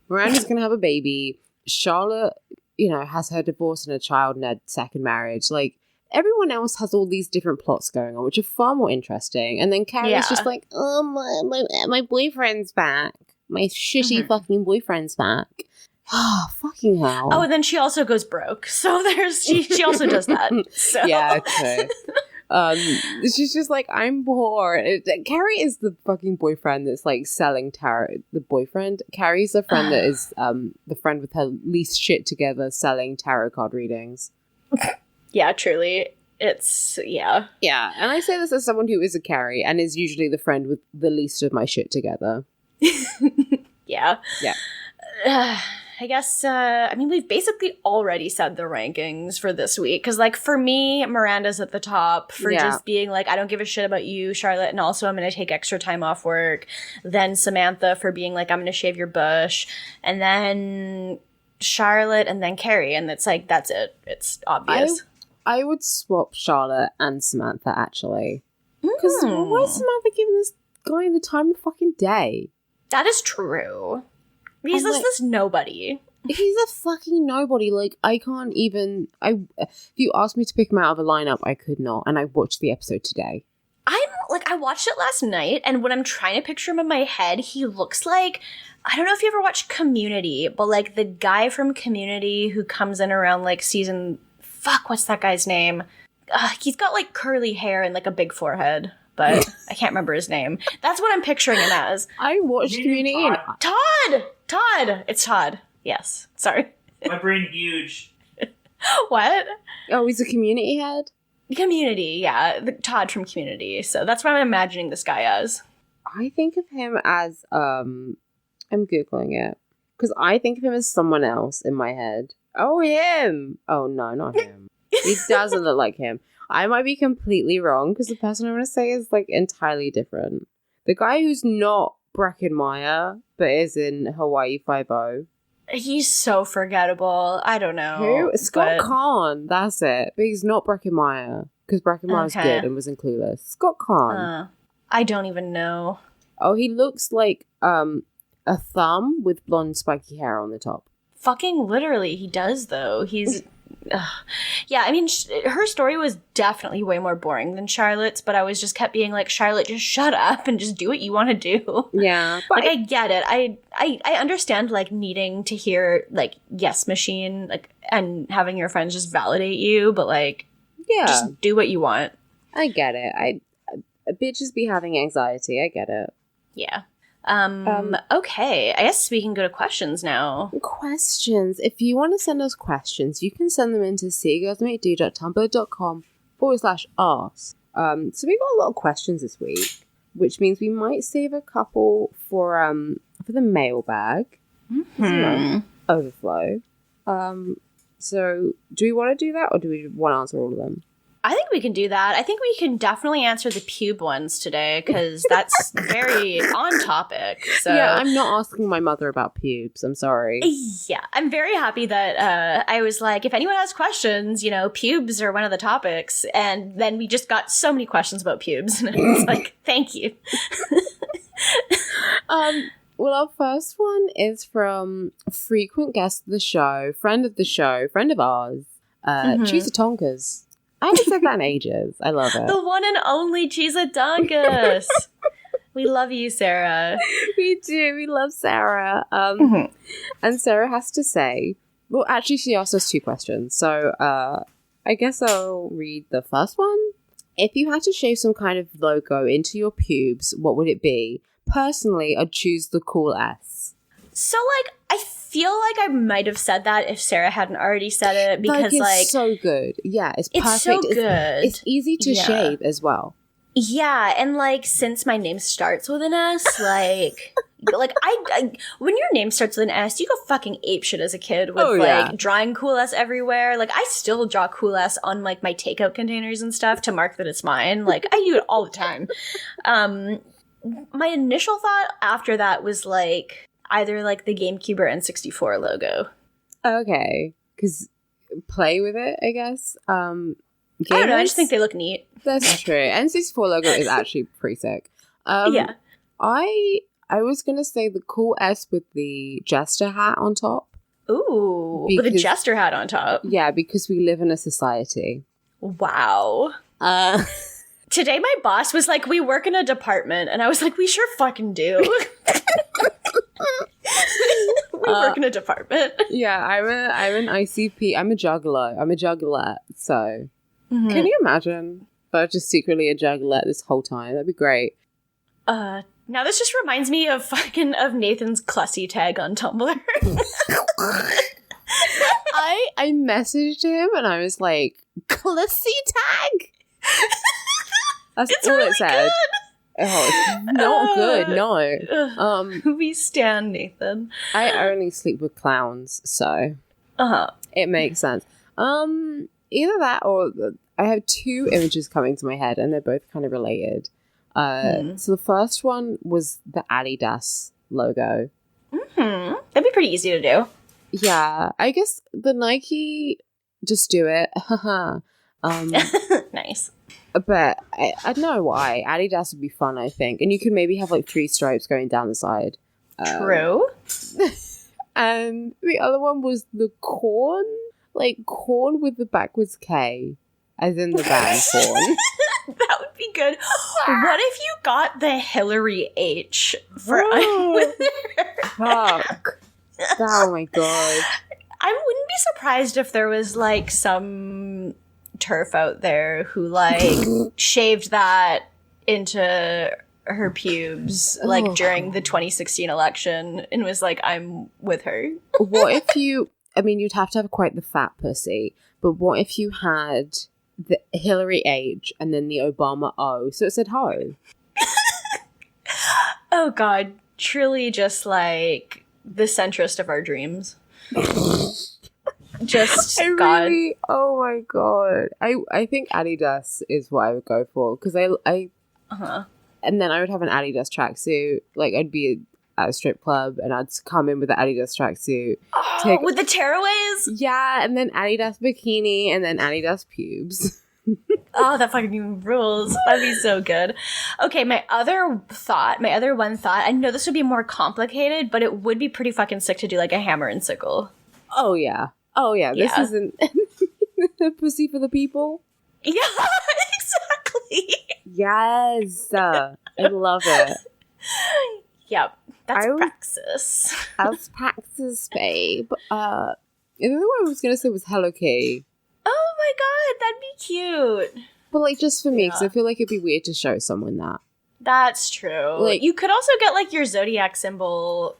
Miranda's gonna have a baby. Charlotte, has her divorce and a child in her second marriage. Like, everyone else has all these different plots going on, which are far more interesting. And then Carrie's just like, oh, my boyfriend's back. My shitty fucking boyfriend's back. Oh, fucking hell. Oh, and then she also goes broke. So she also does that. So. Yeah, okay. She's just like, I'm poor. Carrie is the fucking boyfriend that's like selling tarot. The boyfriend? Carrie's the friend that is the friend with her least shit together selling tarot card readings. Yeah, truly. It's, yeah. Yeah, and I say this as someone who is a Carrie and is usually the friend with the least of my shit together. Yeah. Yeah. I guess, we've basically already said the rankings for this week. Because, like, for me, Miranda's at the top for just being like, I don't give a shit about you, Charlotte, and also I'm going to take extra time off work. Then Samantha for being like, I'm going to shave your bush. And then Charlotte, and then Carrie. And it's like, that's it. It's obvious. I would swap Charlotte and Samantha, actually. Because why is Samantha giving this guy the time of fucking day? That is true. He's this nobody. He's a fucking nobody. Like, I can't even... if you asked me to pick him out of a lineup, I could not. And I watched the episode today. I watched it last night, and when I'm trying to picture him in my head, he looks like... I don't know if you ever watched Community, but, like, the guy from Community who comes in around, like, season... Fuck, what's that guy's name? He's got, like, curly hair and, like, a big forehead. But I can't remember his name. That's what I'm picturing him as. I watched Community. Todd! It's Todd. Yes. Sorry. My brain huge. What? Oh, he's a Community head? Community, yeah. Todd from Community. So that's what I'm imagining this guy as. I think of him as, I'm Googling it. Because I think of him as someone else in my head. Oh, him! Oh, no, not him. He doesn't look like him. I might be completely wrong because the person I want to say is like entirely different. The guy who's not Breckenmeyer but is in Hawaii Five-0. He's so forgettable. I don't know. Who? Scott Kahn. That's it. But he's not Breckenmeyer because Breckenmeyer's good and was in Clueless. Scott Kahn. I don't even know. Oh, he looks like a thumb with blonde spiky hair on the top. Fucking literally, he does though. He's... Yeah, I mean, her story was definitely way more boring than Charlotte's, but I was just kept being like, Charlotte, just shut up and just do what you want to do. Yeah. Like, I get it. I understand, like, needing to hear, like, yes machine, like, and having your friends just validate you, but, like, just do what you want. I get it. Bitches be having anxiety. I get it. Yeah. Okay. I guess we can go to questions now. Questions. If you want to send us questions, you can send them into seagirlsmakedo.tumblr.com/ask. So we got a lot of questions this week, which means we might save a couple for the mailbag. Overflow. So, do we want to do that, or do we want to answer all of them? I think we can do that. I think we can definitely answer the pube ones today because that's very on topic. So Yeah, I'm not asking my mother about pubes. I'm sorry. Yeah, I'm very happy that I was like, if anyone has questions, pubes are one of the topics. And then we just got so many questions about pubes. And it's like, thank you. Well, our first one is from a frequent guest of the show, friend of ours, Cheesa Tonkas. I haven't said that in ages. I love it. The one and only Cheesa Tonkas. We love you, Sarah. We do. We love Sarah. And Sarah has to say, well, actually, she asked us 2 questions. So I guess I'll read the first one. If you had to shave some kind of logo into your pubes, what would it be? Personally, I'd choose the cool S. So, I feel like I might have said that if Sarah hadn't already said it because, it's so good. Yeah, it's perfect. It's so good. It's easy to shave as well. Yeah, and, since my name starts with an S, I when your name starts with an S, you go fucking apeshit as a kid with, drawing cool S everywhere. I still draw cool S on, my takeout containers and stuff to mark that it's mine. I do it all the time. My initial thought after that was, either, the GameCube or N64 logo. Okay, because play with it, I guess. I don't know, I just think they look neat. That's true. N64 logo is actually pretty sick. Yeah. I was going to say the cool S with the jester hat on top. Ooh, with a jester hat on top. Yeah, because we live in a society. Wow. Today my boss was like, we work in a department. And I was like, we sure fucking do. We work in a department. Yeah, I'm an ICP. I'm a juggler. I'm a juggalette. So, Can you imagine if I was just secretly a juggalette this whole time? That'd be great. Now this just reminds me of Nathan's Clussy tag on Tumblr. I messaged him and I was like, Clussy tag? That's it's all really it said. Good. Oh, it's not good, no. We stand, Nathan. I only sleep with clowns, so it makes sense. Either that or I have 2 images coming to my head, and they're both kind of related. So the first one was the Adidas logo. That'd be pretty easy to do. Yeah, I guess the Nike, just do it. Nice. But I don't know why. Adidas would be fun, I think. And you could maybe have 3 stripes going down the side. True. And the other one was the corn. Corn with the backwards K. As in the band corn. That would be good. What if you got the Hillary H for I'm with her? Fuck. Oh my god. I wouldn't be surprised if there was some turf out there who shaved that into her pubes during the 2016 election and was like, I'm with her. What if you'd have to have quite the fat pussy, but what if you had the Hillary H and then the Obama O, so it said ho? Oh god, truly just the centrist of our dreams. Just God. Oh my god. I think Adidas is what I would go for because I and then I would have an Adidas tracksuit. I'd be at a strip club and I'd come in with the Adidas tracksuit. With the tearaways? Yeah, and then Adidas bikini and then Adidas pubes. Oh, that fucking rules. That'd be so good. Okay, my other one thought, I know this would be more complicated, but it would be pretty fucking sick to do a hammer and sickle. Oh yeah. This isn't the pussy for the people. Yeah, exactly. Yes. I love it. Yep. That's praxis. That's praxis, babe. The other one I was going to say was Hello Kitty. Oh my god, that'd be cute. But just for me, because I feel like it'd be weird to show someone that. That's true. You could also get your zodiac symbol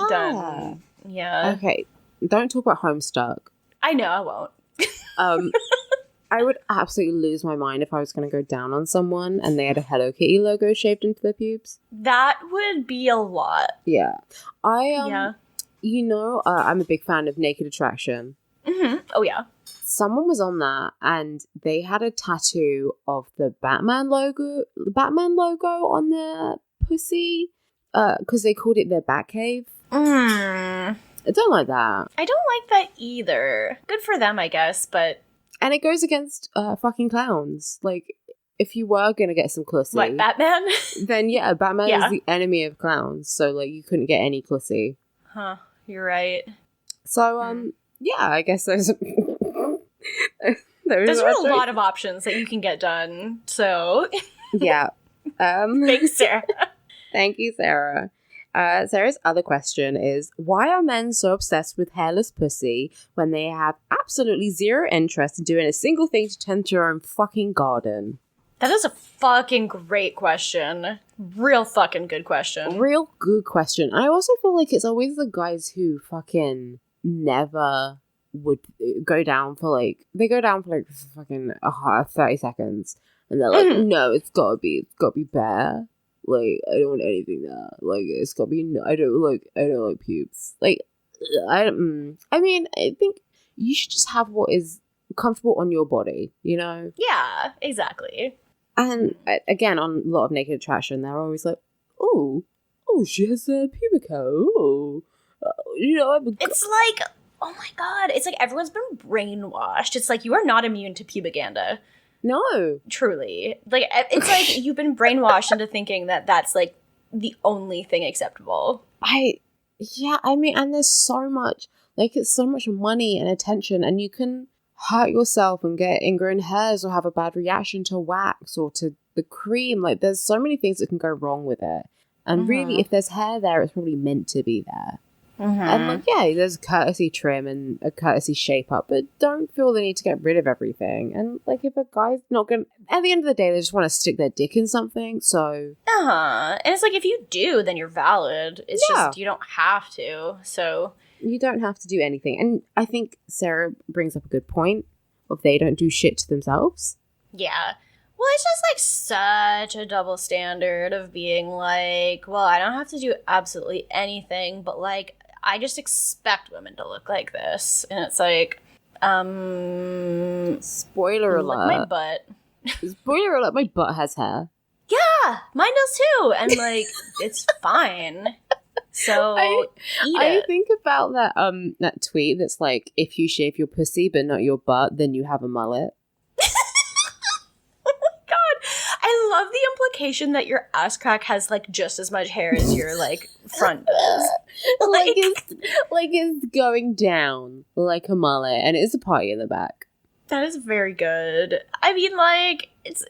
done. Yeah. Okay. Don't talk about Homestuck. I know, I won't. I would absolutely lose my mind if I was going to go down on someone and they had a Hello Kitty logo shaved into their pubes. That would be a lot. Yeah. I'm a big fan of Naked Attraction. Mm-hmm. Oh, yeah. Someone was on that and they had a tattoo of the Batman logo on their pussy because they called it their Batcave. I don't like that. I don't like that either. Good for them, I guess, but... And it goes against fucking clowns. Like, if you were going to get some clussy... What, Batman? Then, yeah, Batman is the enemy of clowns. So, like, you couldn't get any clussy. Huh, you're right. So, yeah, I guess there's are a lot of options that you can get done, so... Yeah. Thanks, Sarah. Thank you, Sarah. Sarah's other question is, why are men so obsessed with hairless pussy when they have absolutely zero interest in doing a single thing to tend to your own fucking garden? That is a fucking great question. Real fucking good question. Real good question. I also feel like it's always the guys who fucking never would go down for like, they go down for like fucking 30 seconds and they're like, no, it's gotta be bare. Like, I don't want anything there. Like, it's gotta be, I don't like pubes. Like, I mean, I think you should just have what is comfortable on your body, you know? Yeah, exactly. And again, on a lot of Naked Attraction, they're always like, oh, she has a pubic hair. Oh, you know, it's like, oh my god, it's like everyone's been brainwashed. It's like you are not immune to Pube-aganda. No. Truly. Like, it's like you've been brainwashed into thinking that that's like the only thing acceptable. And there's so much, like, it's so much money and attention, and you can hurt yourself and get ingrown hairs or have a bad reaction to wax or to the cream. Like, there's so many things that can go wrong with it. And really, if there's hair there, it's probably meant to be there. And like, yeah, there's a courtesy trim and a courtesy shape up, but don't feel the need to get rid of everything. And like, if a guy's not gonna, at the end of the day, they just want to stick their dick in something, so. And it's like, if you do, then you're valid. It's just, you don't have to, so. You don't have to do anything. And I think Sarah brings up a good point of they don't do shit to themselves. Yeah. Well, it's just like such a double standard of being like, well, I don't have to do absolutely anything, but like, I just expect women to look like this. And it's like, spoiler alert. My butt. Spoiler alert, my butt has hair. Yeah, mine does too. And like, it's fine. So eat it. I think about that tweet that's like, if you shave your pussy but not your butt, then you have a mullet. I love the implication that your ass crack has like just as much hair as your like front does. like it's going down like a mullet, and it's a party in the back. That is very good. I mean, like it's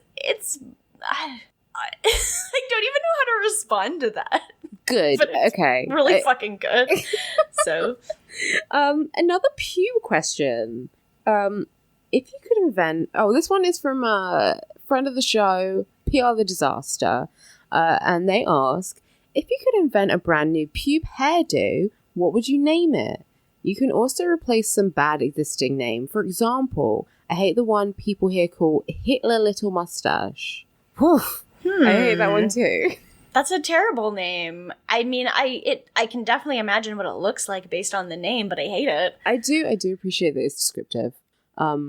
I don't even know how to respond to that. Good. Okay. Really fucking good. So, another pube question. If you could invent, this one is from a friend of the show, PR the Disaster, and they ask, if you could invent a brand new pube hairdo, what would you name it? You can also replace some bad existing name. For example, I hate the one people here call Hitler Little Mustache. Woof. I hate that one too. That's a terrible name. I mean, I can definitely imagine what it looks like based on the name, but I hate it. I do appreciate that it's descriptive. I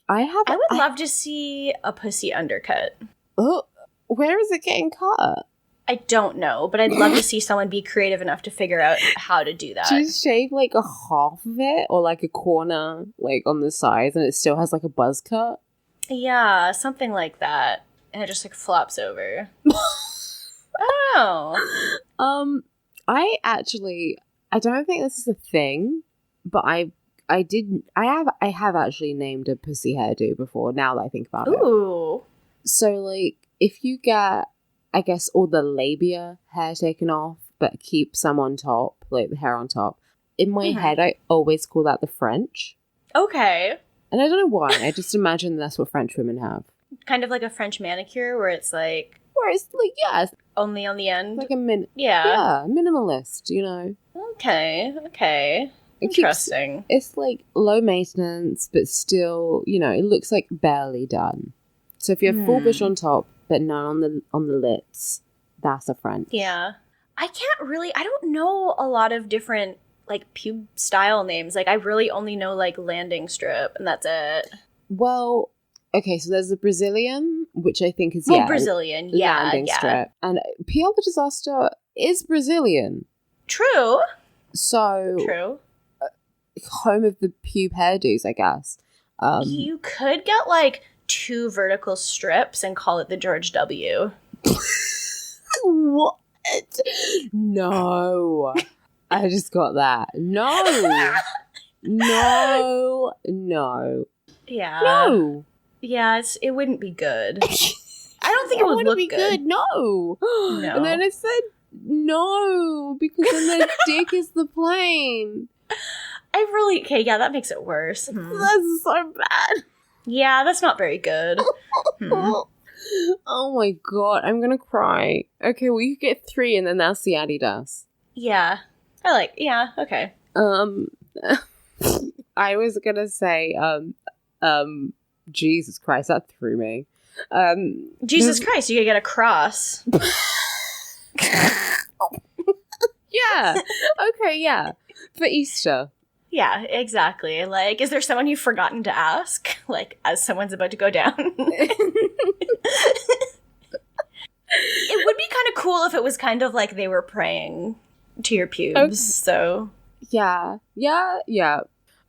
would love to see a pussy undercut. Oh, where is it getting cut? I don't know, but I'd love to see someone be creative enough to figure out how to do that. Just shave like a half of it or like a corner like on the sides and it still has like a buzz cut. Yeah, something like that. And it just like flops over. I don't know. I don't think this is a thing, but I have actually named a pussy hairdo before, now that I think about it. Ooh. So, like, if you get, I guess, all the labia hair taken off, but keep some on top, like the hair on top, in my head, I always call that the French. Okay. And I don't know why. I just imagine that's what French women have. Kind of like a French manicure, where it's like... yeah. Only on the end? Like a Yeah, minimalist, you know? Okay. Interesting. It's like low maintenance, but still, you know, it looks like barely done. So if you have full bush on top, but none on the lips, that's a French. Yeah. I don't know a lot of different like pube style names. Like I really only know like landing strip, and that's it. Well, okay, so there's the Brazilian, which I think is Brazilian, landing strip, and PL the Disaster is Brazilian. True. So True. Home of the pube hairdos, I guess. You could get like 2 vertical strips and call it the George W. What? No. I just got that. No. No. Yeah. No. Yeah, it wouldn't be good. I don't think it would look be good. No. No. And then it said no, because then the dick is the plane. Okay, yeah, that makes it worse. That's so bad. Yeah, that's not very good. Oh my god, I'm gonna cry. Okay, well you get 3 and then that's the Adidas. Yeah. Okay. I was gonna say, Jesus Christ, that threw me. Jesus Christ, you could get a cross. Yeah. Okay, yeah. For Easter. Yeah, exactly. Like, is there someone you've forgotten to ask? Like, as someone's about to go down? It would be kind of cool if it was kind of like they were praying to your pubes, Okay. so... Yeah.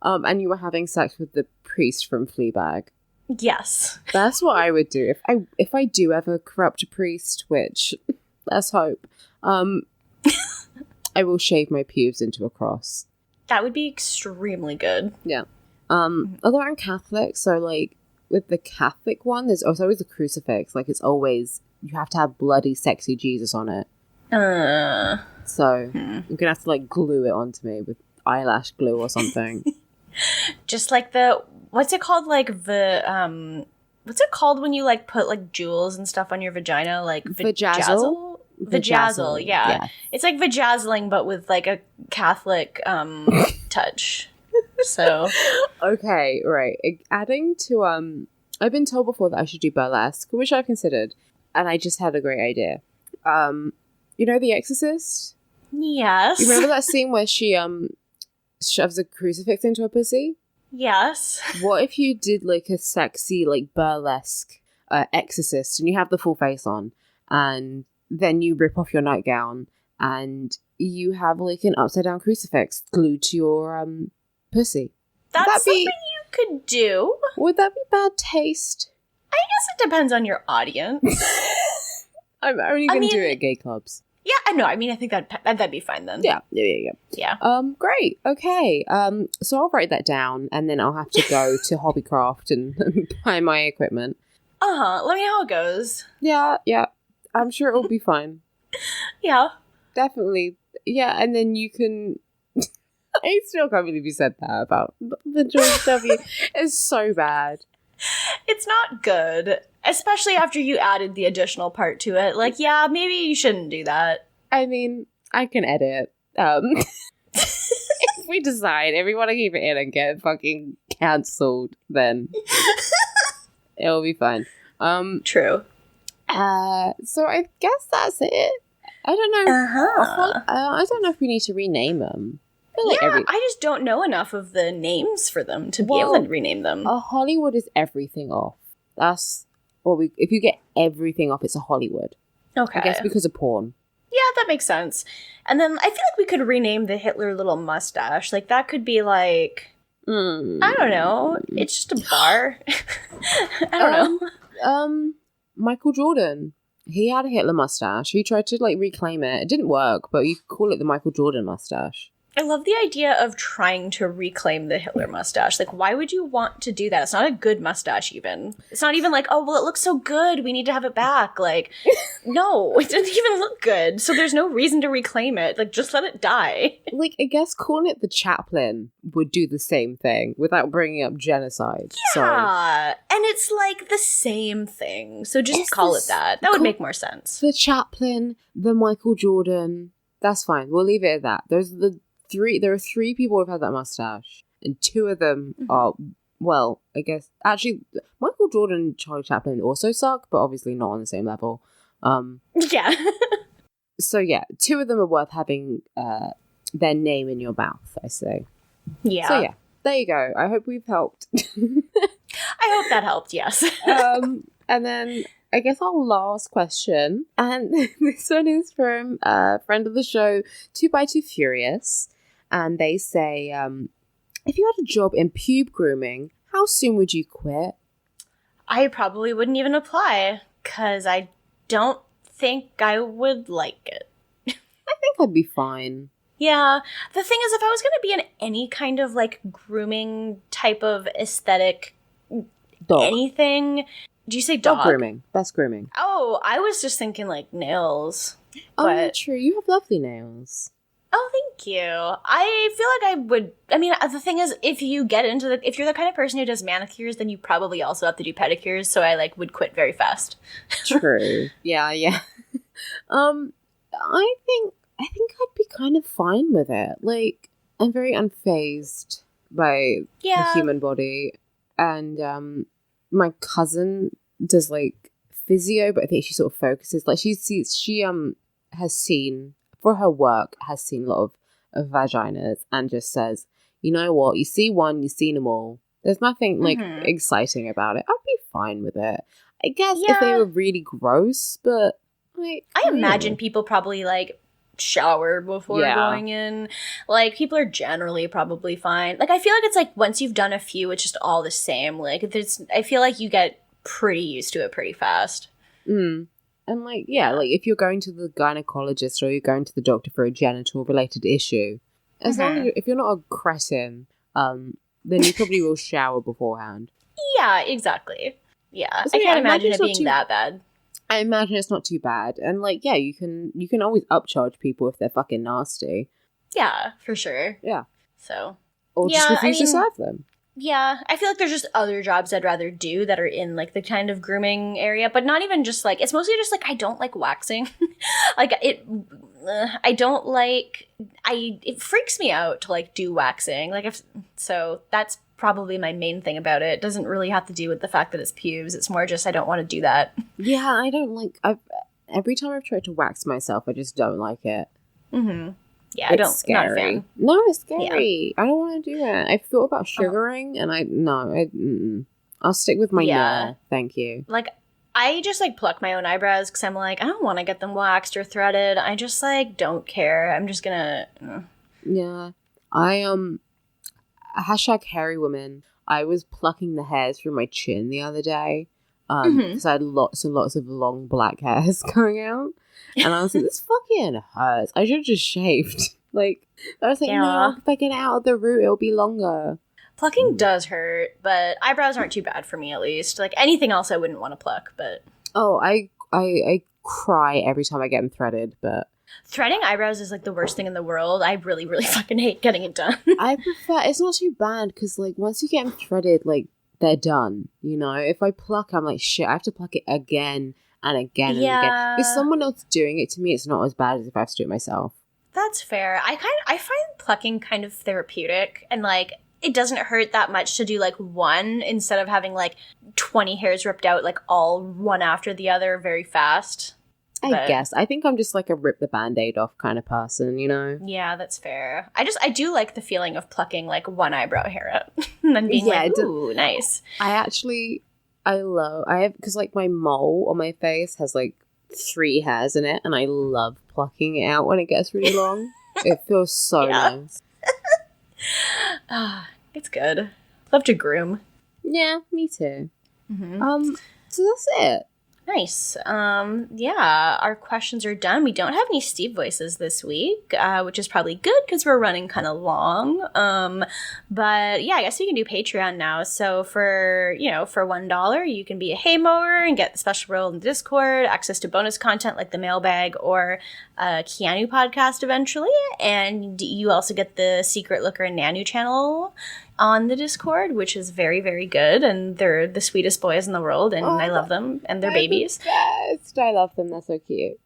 And you were having sex with the priest from Fleabag. Yes. That's what I would do. If I do ever corrupt a priest, which, let's hope, I will shave my pubes into a cross. That would be extremely good. Yeah. Although I'm Catholic, so like with the Catholic one, there's always a crucifix. Like it's always, you have to have bloody sexy Jesus on it. So I'm gonna have to like glue it onto me with eyelash glue or something. Just like what's it called? Like what's it called when you like put like jewels and stuff on your vagina? Like Vajazzle? Vajazzle, yeah. It's like vajazzling, but with like a Catholic touch. So okay, right. Adding to I've been told before that I should do burlesque, which I've considered, and I just had a great idea. You know The Exorcist? yes, You remember that scene where she shoves a crucifix into her pussy? yes. What if you did like a sexy like burlesque exorcist, and you have the full face on, and then you rip off your nightgown and you have like an upside down crucifix glued to your pussy. That's something you could do. Would that be bad taste? I guess it depends on your audience. I'm only going to do it at gay clubs. Yeah, I know. I mean, I think that'd be fine then. Yeah. Yeah. Great. Okay. So I'll write that down, and then I'll have to go to Hobbycraft and buy my equipment. Let me know how it goes. Yeah. I'm sure it'll be fine. Yeah. Definitely. Yeah, and then you can... I still can't believe you said that about the George W. It's so bad. It's not good, especially after you added the additional part to it. Like, yeah, maybe you shouldn't do that. I mean, I can edit. If we decide if we want to keep it in and get fucking cancelled, then it'll be fine. True. So I guess that's it. I don't know. I don't know if we need to rename them. I just don't know enough of the names for them to be able to rename them. Hollywood is everything off. That's if you get everything off, it's a Hollywood. Okay. I guess because of porn. Yeah, that makes sense. And then I feel like we could rename the Hitler little mustache. Like that could be like I don't know. It's just a bar. I don't know. Michael Jordan. He had a Hitler mustache. He tried to like reclaim it. It didn't work, but you could call it the Michael Jordan mustache. I love the idea of trying to reclaim the Hitler mustache. Like, why would you want to do that? It's not a good mustache, even. It's not even like, oh, well, it looks so good. We need to have it back. Like, no, it didn't even look good. So there's no reason to reclaim it. Like, just let it die. Like, I guess calling it the Chaplain would do the same thing without bringing up genocide. Yeah, and it's like the same thing. So just call it that. That would make more sense. The Chaplain, the Michael Jordan. That's fine. We'll leave it at that. There are 3 people who've had that mustache, and 2 of them are, well, I guess, actually, Michael Jordan and Charlie Chaplin also suck, but obviously not on the same level. Yeah. So yeah, 2 of them are worth having their name in your mouth, I say. Yeah. So yeah, there you go. I hope we've helped. I hope that helped, yes. And then I guess our last question, and this one is from a friend of the show, 2x2 Furious, and they say, if you had a job in pube grooming, how soon would you quit? I probably wouldn't even apply, because I don't think I would like it. I think I'd be fine. Yeah. The thing is, if I was going to be in any kind of, like, grooming type of aesthetic Dog. anything... Do you say dog? Dog grooming. Best grooming. Oh, I was just thinking, like, nails. Oh, yeah, But... true. You have lovely nails. Oh, thank you. I feel like I would... I mean, the thing is, if you get into the... If you're the kind of person who does manicures, then you probably also have to do pedicures, so I, like, would quit very fast. True. Yeah. I think I'd be kind of fine with it. Like, I'm very unfazed by the human body. And my cousin does, like, physio, but I think she sort of focuses. Like, she has seen, for her work, has seen a lot of vaginas and just says, you know what, you see one, you've seen them all. There's nothing, like, exciting about it. I'd be fine with it. I guess if they were really gross, but, like... I imagine people probably, like, shower before going in. Like, people are generally probably fine. Like, I feel like it's, like, once you've done a few, it's just all the same. Like, I feel like you get pretty used to it pretty fast. And, like, like, if you're going to the gynecologist or you're going to the doctor for a genital-related issue, as long as if you're not a cretin, then you probably will shower beforehand. Yeah, exactly. Yeah, So, I can't imagine it not being that bad. I imagine it's not too bad. And, like, yeah, you can always upcharge people if they're fucking nasty. Yeah, for sure. Yeah. So. Or just refuse to serve them. Yeah, I feel like there's just other jobs I'd rather do that are in, like, the kind of grooming area, but not even just, like, it's mostly just, like, I don't like waxing. Like, it freaks me out to, like, do waxing. Like, so that's probably my main thing about it. It doesn't really have to do with the fact that it's pubes. It's more just I don't want to do that. Yeah, I don't like, every time I've tried to wax myself, I just don't like it. Yeah, I don't. Scary. Not a fan. No, it's scary. Yeah. I don't want to do it. I've thought about sugaring, and I'll stick with my no. Thank you. Like, I just, like, pluck my own eyebrows because I'm like, I don't want to get them waxed or threaded. I just, like, don't care. I'm just gonna. Yeah, I hashtag hairy woman. I was plucking the hairs from my chin the other day because I had lots and lots of long black hairs going out. And I was like, this fucking hurts. I should have just shaved. Like, I was like, no, if I get out of the root, it'll be longer. Plucking does hurt, but eyebrows aren't too bad for me, at least. Like, anything else I wouldn't want to pluck, but... Oh, I cry every time I get them threaded, but... Threading eyebrows is, like, the worst thing in the world. I really, really fucking hate getting it done. I prefer... It's not too bad, because, like, once you get them threaded, like, they're done, you know? If I pluck, I'm like, shit, I have to pluck it again and again and again. If someone else doing it to me, it's not as bad as if I have to do it myself. That's fair. I find plucking kind of therapeutic, and, like, it doesn't hurt that much to do, like, one instead of having, like, 20 hairs ripped out, like, all one after the other very fast. I guess. I think I'm just, like, a rip the Band-Aid off kind of person, you know? Yeah, that's fair. I do like the feeling of plucking, like, one eyebrow hair out and then being like, ooh, nice. Because, like, my mole on my face has, like, 3 hairs in it, and I love plucking it out when it gets really long. It feels so nice. It's good. Love to groom. Yeah, me too. So that's it. Nice. Yeah, our questions are done. We don't have any Steve voices this week, which is probably good because we're running kind of long. But yeah, I guess we can do Patreon now. So for $1, you can be a hay mower and get the special role in the Discord, access to bonus content like the mailbag or Keanu podcast eventually. And you also get the Secret Looker and Nanu channel on the Discord, which is very, very good, and they're the sweetest boys in the world, and I love them, and they're babies. The best. I love them. They're so cute.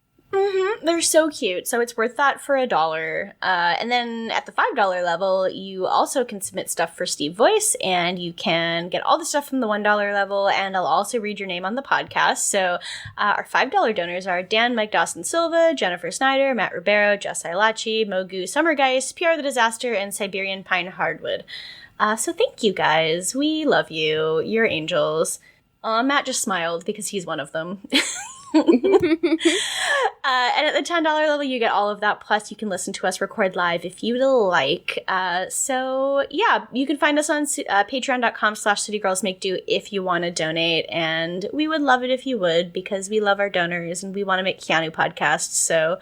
They're so cute. So it's worth that for $1. And then at the $5 level, you also can submit stuff for Steve Voice, and you can get all the stuff from the $1 level, and I'll also read your name on the podcast. So our $5 donors are Dan Mike Dawson Silva, Jennifer Snyder, Matt Ribeiro, Jess Ailachi, Mogu Summergeist, Pierre the Disaster, and Siberian Pine Hardwood. So thank you guys. We love you. You're angels. Matt just smiled because he's one of them. And at the $10 level, you get all of that. Plus, you can listen to us record live if you'd like. So, yeah, you can find us on patreon.com/citygirlsmakedo if you want to donate. And we would love it if you would, because we love our donors and we want to make Keanu podcasts. So,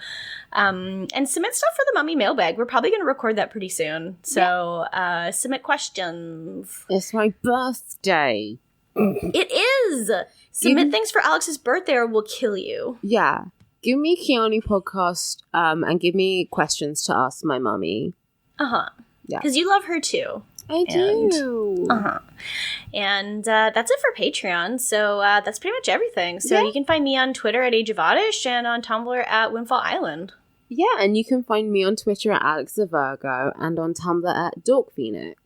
and submit stuff for the Mummy mailbag. We're probably going to record that pretty soon. So, submit questions. It's my birthday. It is! Submit things for Alex's birthday or we'll kill you. Yeah. Give me Keanu podcast and give me questions to ask my mummy. Uh-huh. Yeah. Because you love her too. I do. Uh-huh. And that's it for Patreon. So that's pretty much everything. So you can find me on Twitter at Age of Oddish and on Tumblr at Windfall Island. Yeah, and you can find me on Twitter at Alex the Virgo and on Tumblr at Dork Phoenix.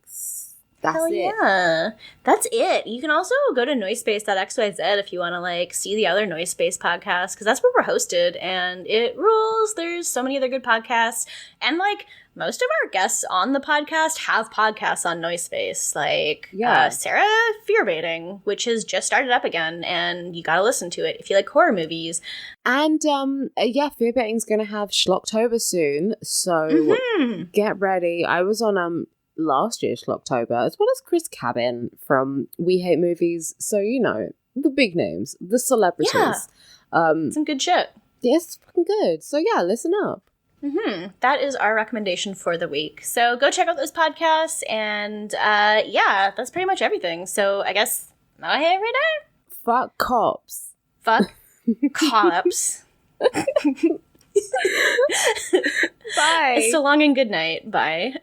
That's Hell it. Yeah. That's it. You can also go to noisepace.xyz if you want to see the other Noisepace podcasts, because that's where we're hosted and it rules. There's so many other good podcasts, and most of our guests on the podcast have podcasts on Noisepace. Sarah Fearbaiting, which has just started up again, and you gotta listen to it if you like horror movies. And Fearbaiting's gonna have Schlocktober soon, so get ready. I was on last year's Schlocktober, as well as Chris Cabin from We Hate Movies, so the big names, the celebrities. Yeah. Some good shit. Yeah, it's fucking good. So yeah, listen up. That is our recommendation for the week. So go check out those podcasts, and that's pretty much everything. So I guess now I every day. Fuck cops. Fuck cops. Bye. So long and good night. Bye.